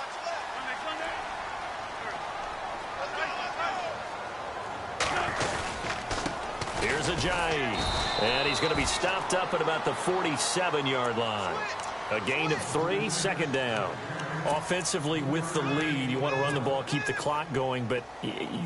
Here's Ajayi. And he's going to be stopped up at about the 47-yard line. A gain of 3, second down. Offensively with the lead, you want to run the ball, keep the clock going, but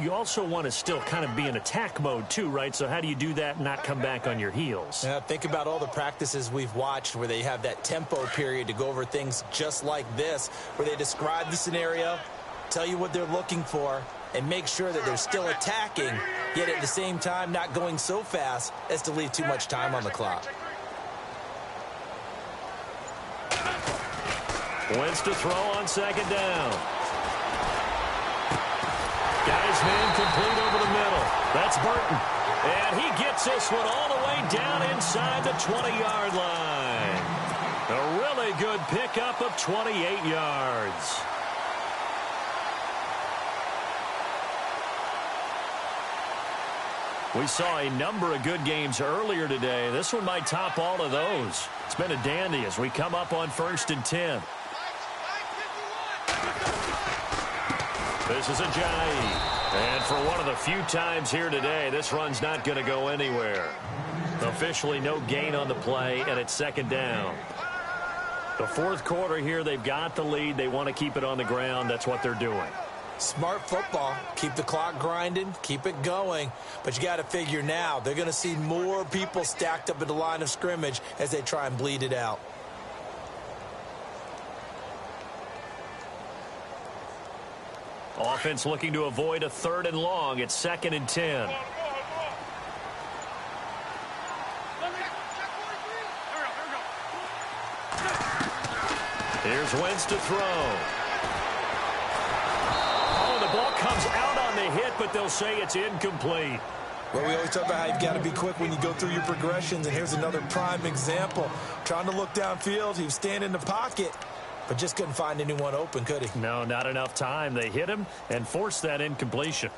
you also want to still kind of be in attack mode too, right? So how do you do that and not come back on your heels? Yeah, think about all the practices we've watched where they have that tempo period to go over things just like this, where they describe the scenario, tell you what they're looking for, and make sure that they're still attacking, yet at the same time not going so fast as to leave too much time on the clock. Wentz to throw on second down. Got his man complete over the middle. That's Burton. And he gets this one all the way down inside the 20-yard line. A really good pickup of 28 yards. We saw a number of good games earlier today. This one might top all of those. It's been a dandy as we come up on 1st and 10. This is Ajayi. And for one of the few times here today, this run's not going to go anywhere. Officially no gain on the play, and it's second down. The fourth quarter here, they've got the lead. They want to keep it on the ground. That's what they're doing. Smart football. Keep the clock grinding. Keep it going. But you got to figure now, they're going to see more people stacked up at the line of scrimmage as they try and bleed it out. Offense looking to avoid a 3rd and long. It's 2nd and 10. Here's Wentz to throw. Oh, the ball comes out on the hit, but they'll say it's incomplete. Well, we always talk about how you've got to be quick when you go through your progressions, and here's another prime example. Trying to look downfield, he was standing in the pocket, but just couldn't find anyone open, could he? No, not enough time. They hit him and forced that incompletion.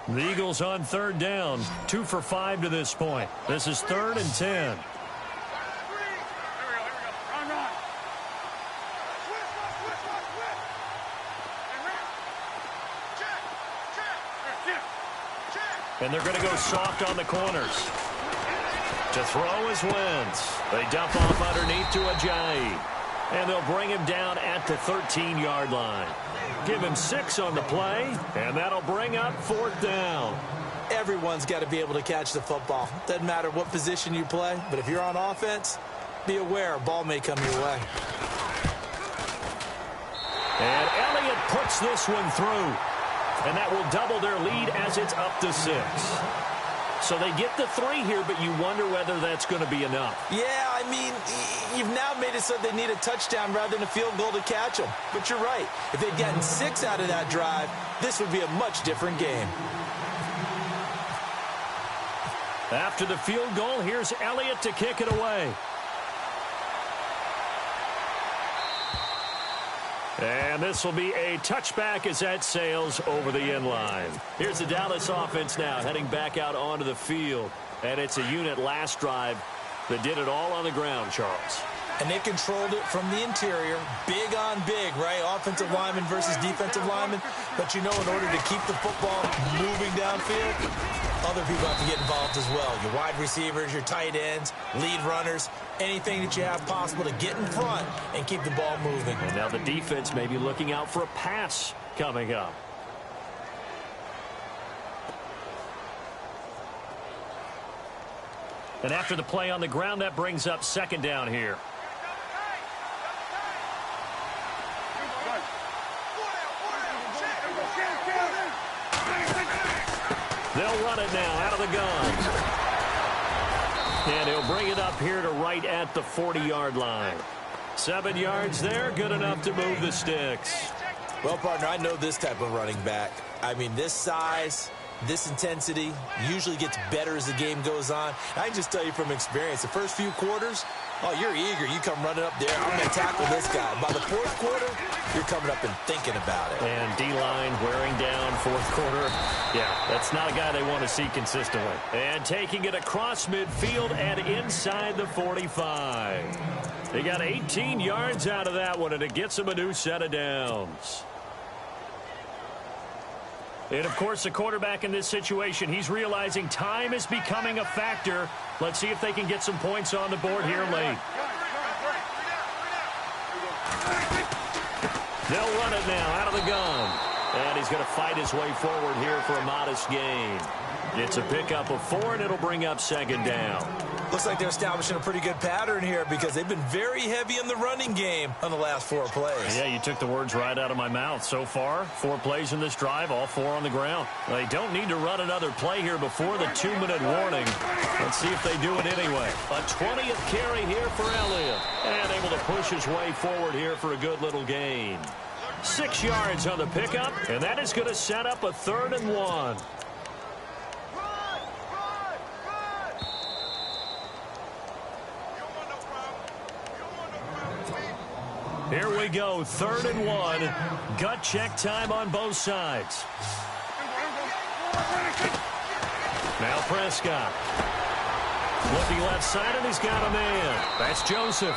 The Eagles on third down, 2 for 5 to this point. This is 3rd and 10. And they're going to go soft on the corners. To throw is Wentz. They dump off underneath to Ajayi. And they'll bring him down at the 13-yard line. Give him 6 on the play, and that'll bring up 4th down. Everyone's got to be able to catch the football. Doesn't matter what position you play, but if you're on offense, be aware a ball may come your way. And Elliott puts this one through. And that will double their lead as it's up to 6. So they get the 3 here, but you wonder whether that's going to be enough. Yeah, I mean, you've now made it so they need a touchdown rather than a field goal to catch them. But you're right. If they'd gotten 6 out of that drive, this would be a much different game. After the field goal, here's Elliott to kick it away. And this will be a touchback as that sails over the end line. Here's the Dallas offense now heading back out onto the field. And it's a unit last drive that did it all on the ground, Charles. And they controlled it from the interior. Big on big, right? Offensive lineman versus defensive lineman. But you know, in order to keep the football moving downfield, other people have to get involved as well. Your wide receivers, your tight ends, lead runners, anything that you have possible to get in front and keep the ball moving. And now the defense may be looking out for a pass coming up. And after the play on the ground, that brings up 2nd down here. They'll run it now out of the gun. And he'll bring it up here to right at the 40-yard line. 7 yards there, good enough to move the sticks. Well, partner, I know this type of running back. I mean, this size, this intensity usually gets better as the game goes on. I can just tell you from experience, the first few quarters, oh, you're eager. You come running up there. I'm going to tackle this guy. By the 4th quarter, you're coming up and thinking about it. And D-line wearing down 4th quarter. Yeah, that's not a guy they want to see consistently. And taking it across midfield and inside the 45. They got 18 yards out of that one, and it gets them a new set of downs. And, of course, the quarterback in this situation, he's realizing time is becoming a factor. Let's see if they can get some points on the board here late. They'll run it now out of the gun. And he's going to fight his way forward here for a modest gain. It's a pickup of 4, and it'll bring up 2nd down. Looks like they're establishing a pretty good pattern here because they've been very heavy in the running game on the last 4 plays. Yeah, you took the words right out of my mouth. So far, 4 plays in this drive, all 4 on the ground. They don't need to run another play here before the 2-minute warning. Let's see if they do it anyway. A 20th carry here for Elliott. And able to push his way forward here for a good little gain. 6 yards on the pickup, and that is going to set up a 3rd and 1. Here we go, 3rd and 1. Gut check time on both sides. Now Prescott. Looking left side, and he's got a man. That's Joseph.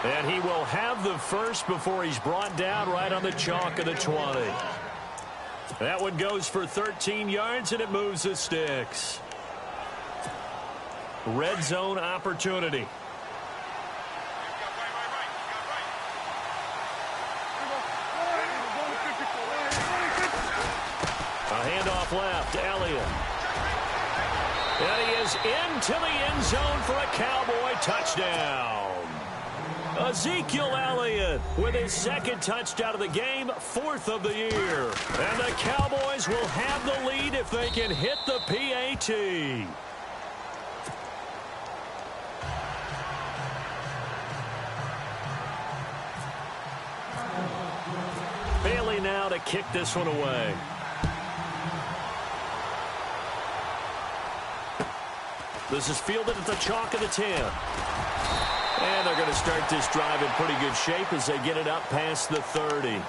And he will have the first before he's brought down right on the chalk of the 20. That one goes for 13 yards, and it moves the sticks. Red zone opportunity. A handoff left to Elliott. And he is into the end zone for a Cowboy touchdown. Ezekiel Elliott with his 2nd touchdown of the game, 4th of the year. And the Cowboys will have the lead if they can hit the PAT. Bailey now to kick this one away. This is fielded at the chalk of the 10. And they're going to start this drive in pretty good shape as they get it up past the 30.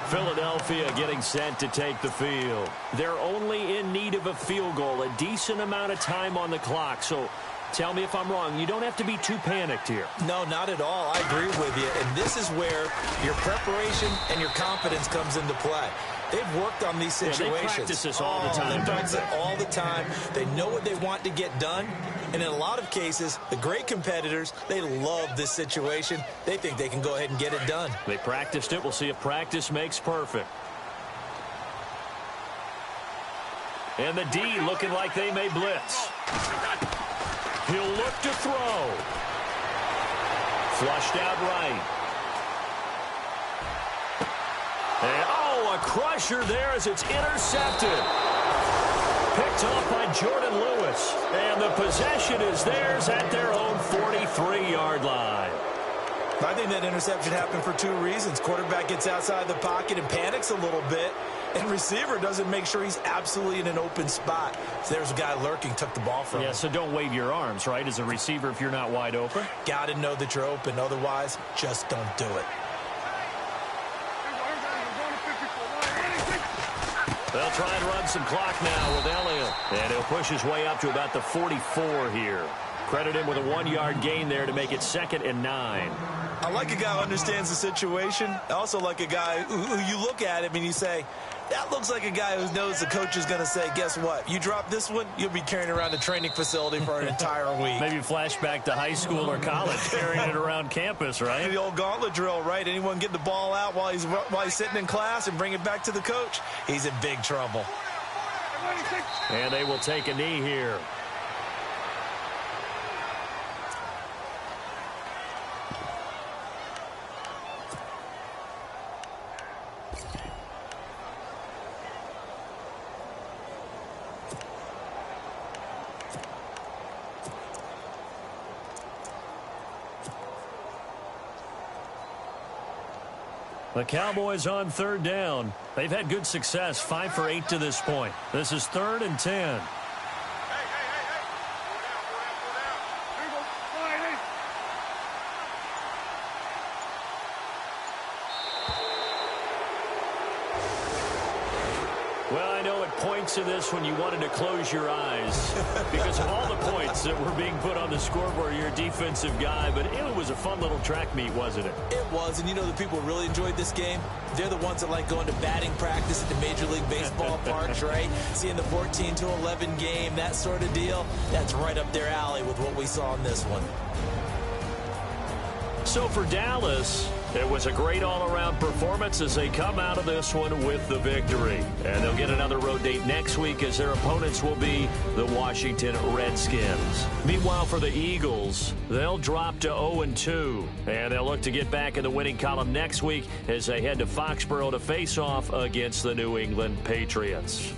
Philadelphia getting set to take the field. They're only in need of a field goal, a decent amount of time on the clock. So tell me if I'm wrong. You don't have to be too panicked here. No, not at all. I agree with you. And this is where your preparation and your confidence comes into play. They've worked on these situations. Yeah, they practice this all the time. They practice it all the time. They know what they want to get done. And in a lot of cases, the great competitors, they love this situation. They think they can go ahead and get it done. They practiced it. We'll see if practice makes perfect. And the D looking like they may blitz. He'll look to throw. Flushed out right. And, a crusher there as it's intercepted. Picked off by Jordan Lewis. And the possession is theirs at their own 43-yard line. I think that interception happened for two reasons. Quarterback gets outside the pocket and panics a little bit. And receiver doesn't make sure he's absolutely in an open spot. So there's a guy lurking, took the ball from him. Yeah, so don't wave your arms, right, as a receiver if you're not wide open. Got to know that you're open. Otherwise, just don't do it. They'll try and run some clock now with Elliott. And he'll push his way up to about the 44 here. Credit him with a 1-yard gain there to make it 2nd and 9. I like a guy who understands the situation. I also like a guy who you look at him and you say, that looks like a guy who knows the coach is going to say, guess what? You drop this one, you'll be carrying around the training facility for an entire week. Maybe flashback to high school or college, carrying it around campus, right? The old gauntlet drill, right? Anyone get the ball out while he's sitting in class and bring it back to the coach, he's in big trouble. And they will take a knee here. The Cowboys on 3rd down. They've had good success, 5 for 8 to this point. This is 3rd and 10. Well, I know at points in this when you wanted to close your eyes because of all the points that were being put on the scoreboard. You're a defensive guy, but it was a fun little track meet, wasn't it? It was, and you know the people who really enjoyed this game? They're the ones that like going to batting practice at the Major League Baseball parks, right? Seeing the 14-11 game, that sort of deal. That's right up their alley with what we saw in this one. So for Dallas, it was a great all-around performance as they come out of this one with the victory. And they'll get another road date next week as their opponents will be the Washington Redskins. Meanwhile, for the Eagles, they'll drop to 0-2. And they'll look to get back in the winning column next week as they head to Foxborough to face off against the New England Patriots.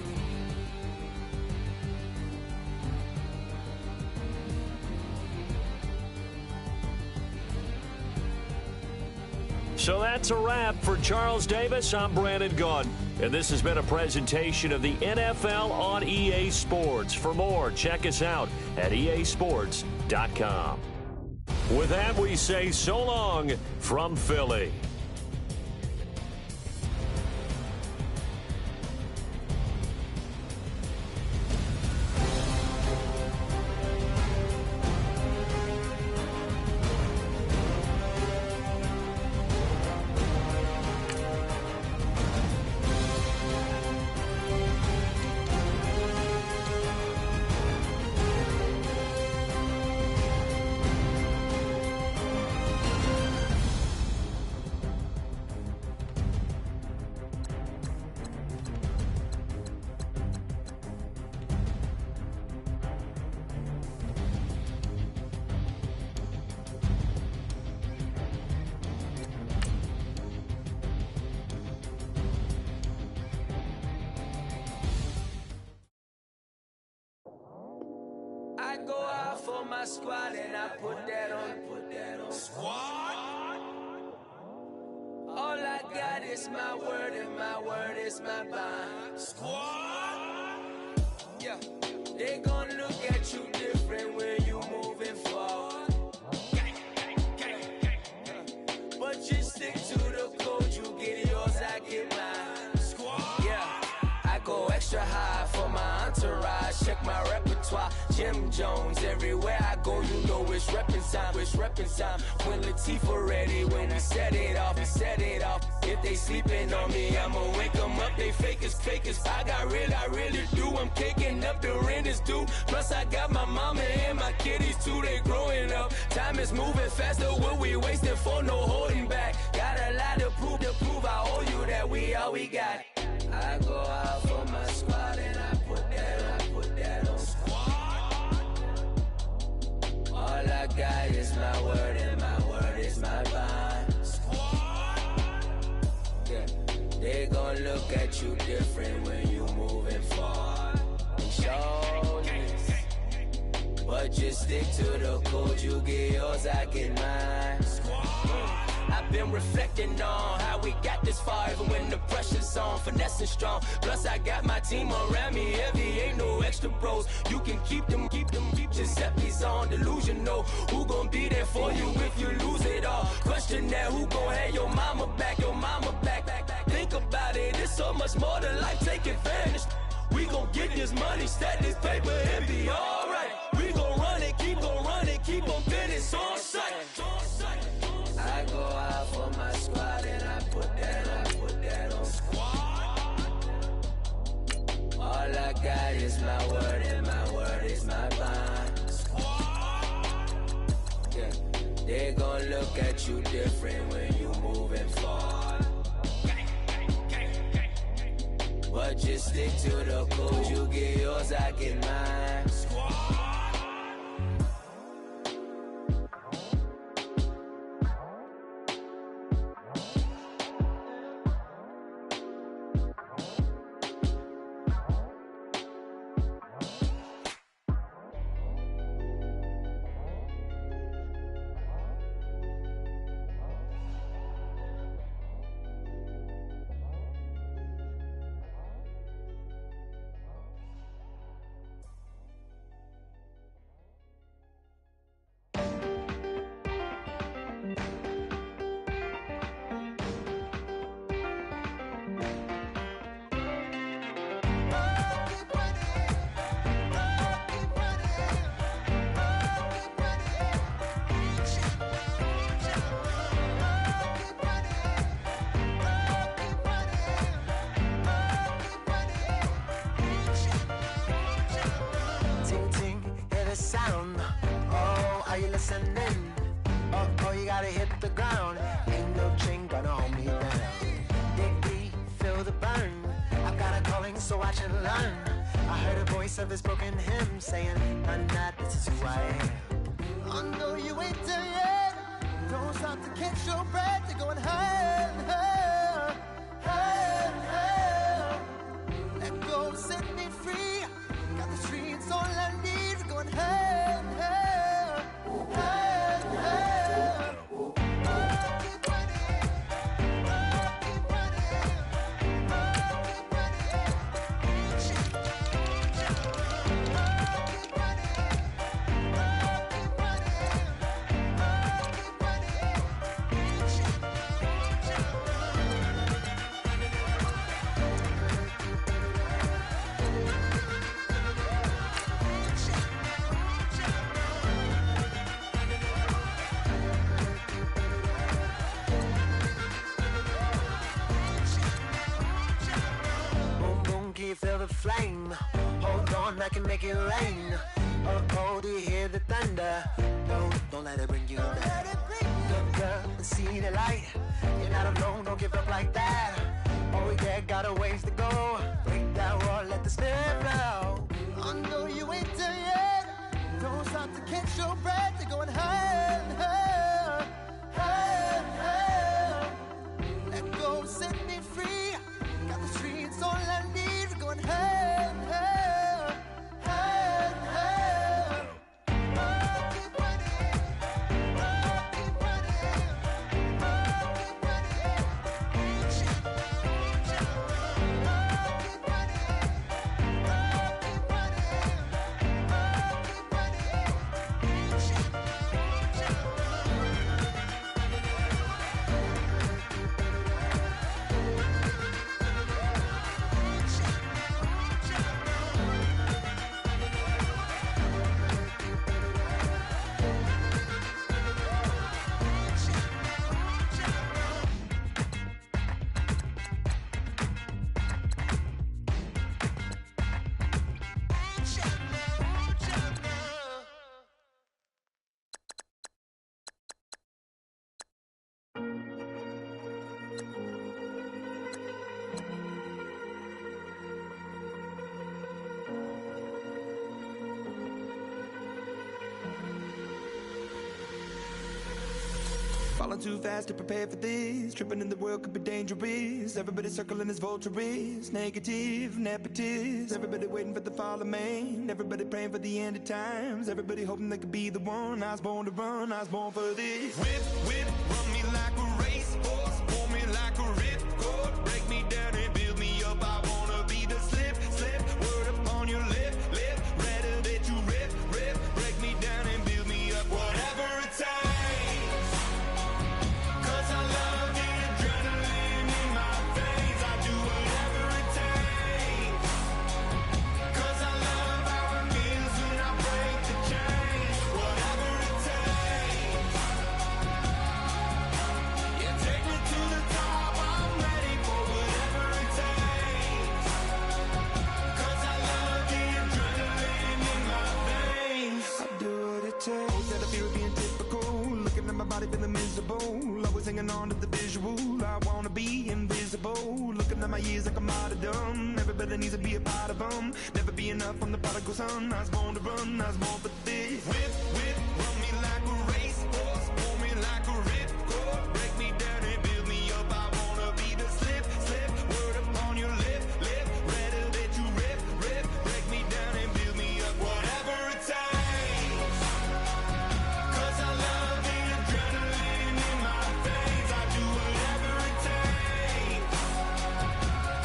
So that's a wrap. For Charles Davis, I'm Brandon Gaudin. And this has been a presentation of the NFL on EA Sports. For more, check us out at easports.com. With that, we say so long from Philly. go out for my squad and I put that on. Squad. All I got is my word and my word is my bond. Squad. Yeah, they gon' look at you different when you moving forward. But you stick to the code, you get yours, I get mine. Squad. Yeah, I go extra high for my entourage. Check my repertoire, Jim Jones. Everywhere I go, you know it's reppin' time. It's reppin' time. When Latifah ready, when we set it off, we set it off. If they sleeping on me, I'ma wake them up. They fakers. I really do. I'm kicking up, the rent is due. Plus I got my mama and my kiddies too. They growing up. Time is moving faster. What we wasting for? No holding back. Got a lot to prove. I owe you that we all we got. I go out for my squad and I put that on. Squad. All I got is my word and my word is my bond. Squad. Yeah, they gon' look at you different when you moving forward. And show this, but just stick to the code. You get yours, I get mine. I've been reflecting on how we got this far, even when the pressure's on, finessing strong. Plus I got my team around me heavy, ain't no extra bros. You can keep them. Giuseppe's on delusional. Who gon' be there for you if you lose it all? Question that, who gon' have your mama back? Think about it, it's so much more than life, take advantage. We gon' get this money, stack this paper and be alright. We gon' run it, keep on finish on sight. I go out for my squad and I put that on. Squad. All I got is my word and my word is my bond. Squad. Yeah, they gon' look at you different when you moving forward. But just stick to the code, you get yours, I get mine. Squad. Of his broken hymn saying, I'm not, this is who I am. I know you ain't there yet. Don't stop to catch your breath. You're going higher and higher, higher and higher. Let go, set me free. Got the streets all I need. Going higher and higher, higher and higher. Keep running, keep running, keep running. Feel the flame, hold on, I can make it rain. Oh, do you hear the thunder? No, don't let it bring you down. Look up and see the light. You're not alone, don't give up like that. Oh yeah, got a ways to go. Break that wall, let the spirit flow. I know you ain't there yet. Don't stop to catch your breath. You're going higher and higher, higher and higher. Let go, set me free. Got the streets all I need. Going higher and higher, higher and higher. Falling too fast to prepare for this. Tripping in the world could be dangerous. Everybody circling as vultures. Negative, nepotist. Everybody waiting for the fall of man. Everybody praying for the end of times. Everybody hoping they could be the one. I was born to run, I was born for this. Whip, whip, run me like a racehorse. Pull me like a ripcord. Break me down and build me up. I wanna be the slip, slip. Word upon your lip, lip. Rather that you rip, rip. Break me down and build me up. Whatever it takes. 'Cause I love the adrenaline in my veins. I do whatever it takes. 'Cause I love how it feels when I break the chains. Whatever it takes. Yeah, take me to the top. I'm ready for whatever it takes. 'Cause I love the adrenaline in my veins. I do what it takes. Always had a fear of being typical. Looking at my body feeling miserable. Always hanging on to the visual. I wanna be invisible. Looking at my years like I'm out of dumb. Everybody needs to be a part of them. Never be enough from the prodigal son. I was born to run, I was born for this. Whip, whip, run me like a racehorse. Pull me like a ripcord. Break me down and build me up. I wanna be the slip, slip. Word upon your lip, lip. Rather that you rip, rip. Break me down and build me up. Whatever it takes. 'Cause I love the adrenaline in my veins. I do whatever it takes.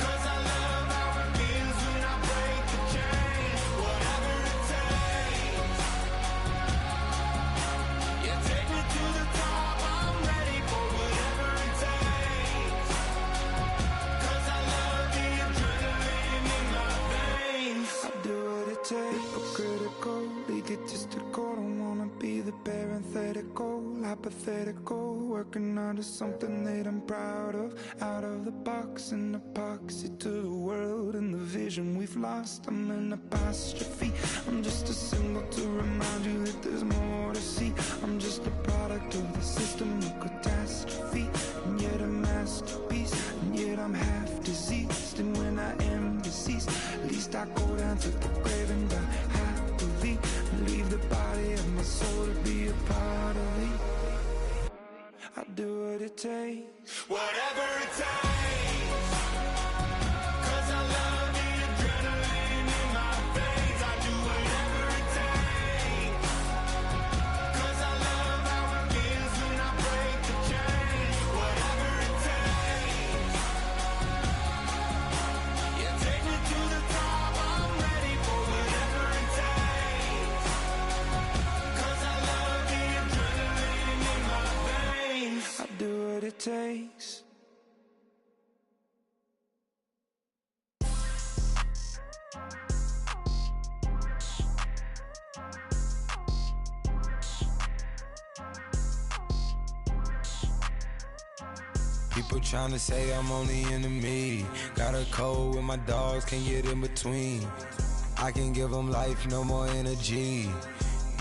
'Cause I love how it feels when I break the chains. Whatever it takes. Yeah, take me to the top. I'm ready for whatever it takes. 'Cause I love the adrenaline in my veins. I do what it takes. Hypocritical, egotistical. Don't wanna be the parenthetical, hypothetical. Working under something that I'm proud of. Out of the box, an epoxy to the world and the vision we've lost. I'm an apostrophe. I'm just a symbol to remind you that there's more to see. I'm just a product of the system of catastrophe, and yet a masterpiece, and yet I'm half diseased. And when I am deceased, at least I go down to the grave and die happily, and leave the body of my soul to be a part of me. I do what it takes. Whatever it takes. 'Cause I love the adrenaline in my veins. I do whatever it takes. 'Cause I love how it feels when I break the chains. Whatever it takes. Yeah, take me to the top. I'm ready for whatever it takes. 'Cause I love the adrenaline in my veins. I do what it takes. People tryna say I'm on the enemy. Got a cold with my dogs, can't get in between. I can give them life, no more energy.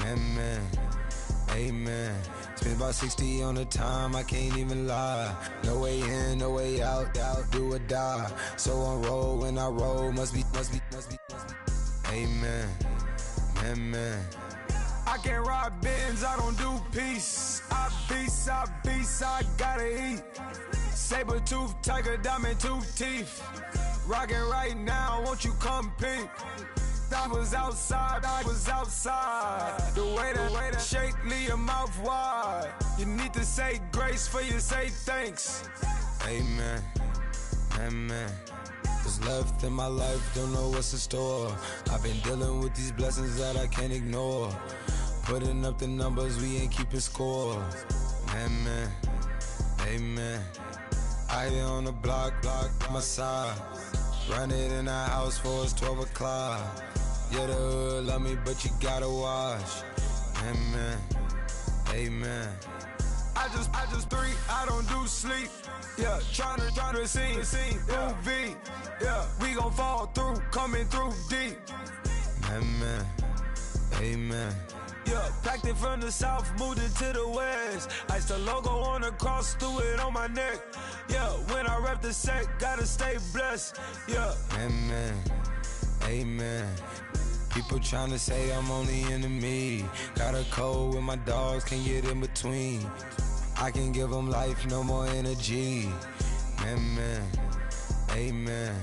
Amen, amen. Spent about 60 on the time, I can't even lie. No way in, no way out, do or die. So on roll, when I roll, must be. Amen, amen. I can't ride Benz, I don't do peace. I beast, I gotta eat. Saber tooth, tiger, diamond tooth teeth. Rockin' right now, won't you come peek? I was outside. The way that shake, leave your mouth wide. You need to say grace for you say thanks. Amen, amen. What's left in my life, don't know what's in store. I've been dealing with these blessings that I can't ignore. Putting up the numbers, we ain't keeping score. Amen, amen. I here on the block, my side. Run it in the house for it's 12 o'clock. Yeah, the hood love me, but you gotta watch. Amen, amen. I just three, I don't do sleep. Yeah, tryna see movie. Yeah, we gon' fall through, coming through deep. Amen, amen. Yeah, packed it from the south, moved it to the west. Iced the logo on the cross, threw it on my neck. Yeah, when I rep the set, gotta stay blessed. Yeah. Amen, amen. People tryna say I'm on the enemy. Got a cold with my dogs, can't get in between. I can give them life, no more energy. Man, amen.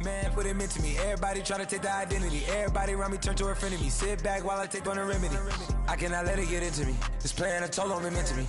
Man, put him into me. Everybody trying to take the identity. Everybody around me turn to a friend of me. Sit back while I take on the remedy. I cannot let it get into me. This playing a toll on me, meant to me.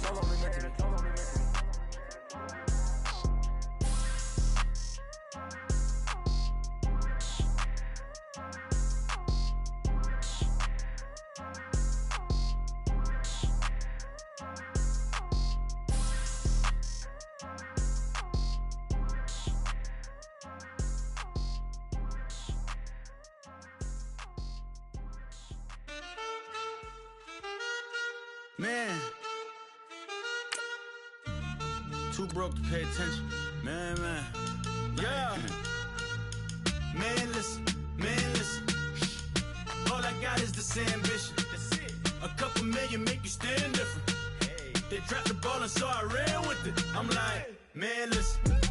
Man, too broke to pay attention. Man. Yeah. Man, listen. All I got is this ambition. A couple million make you stand different. They dropped the ball and so I ran with it. I'm like, man, listen.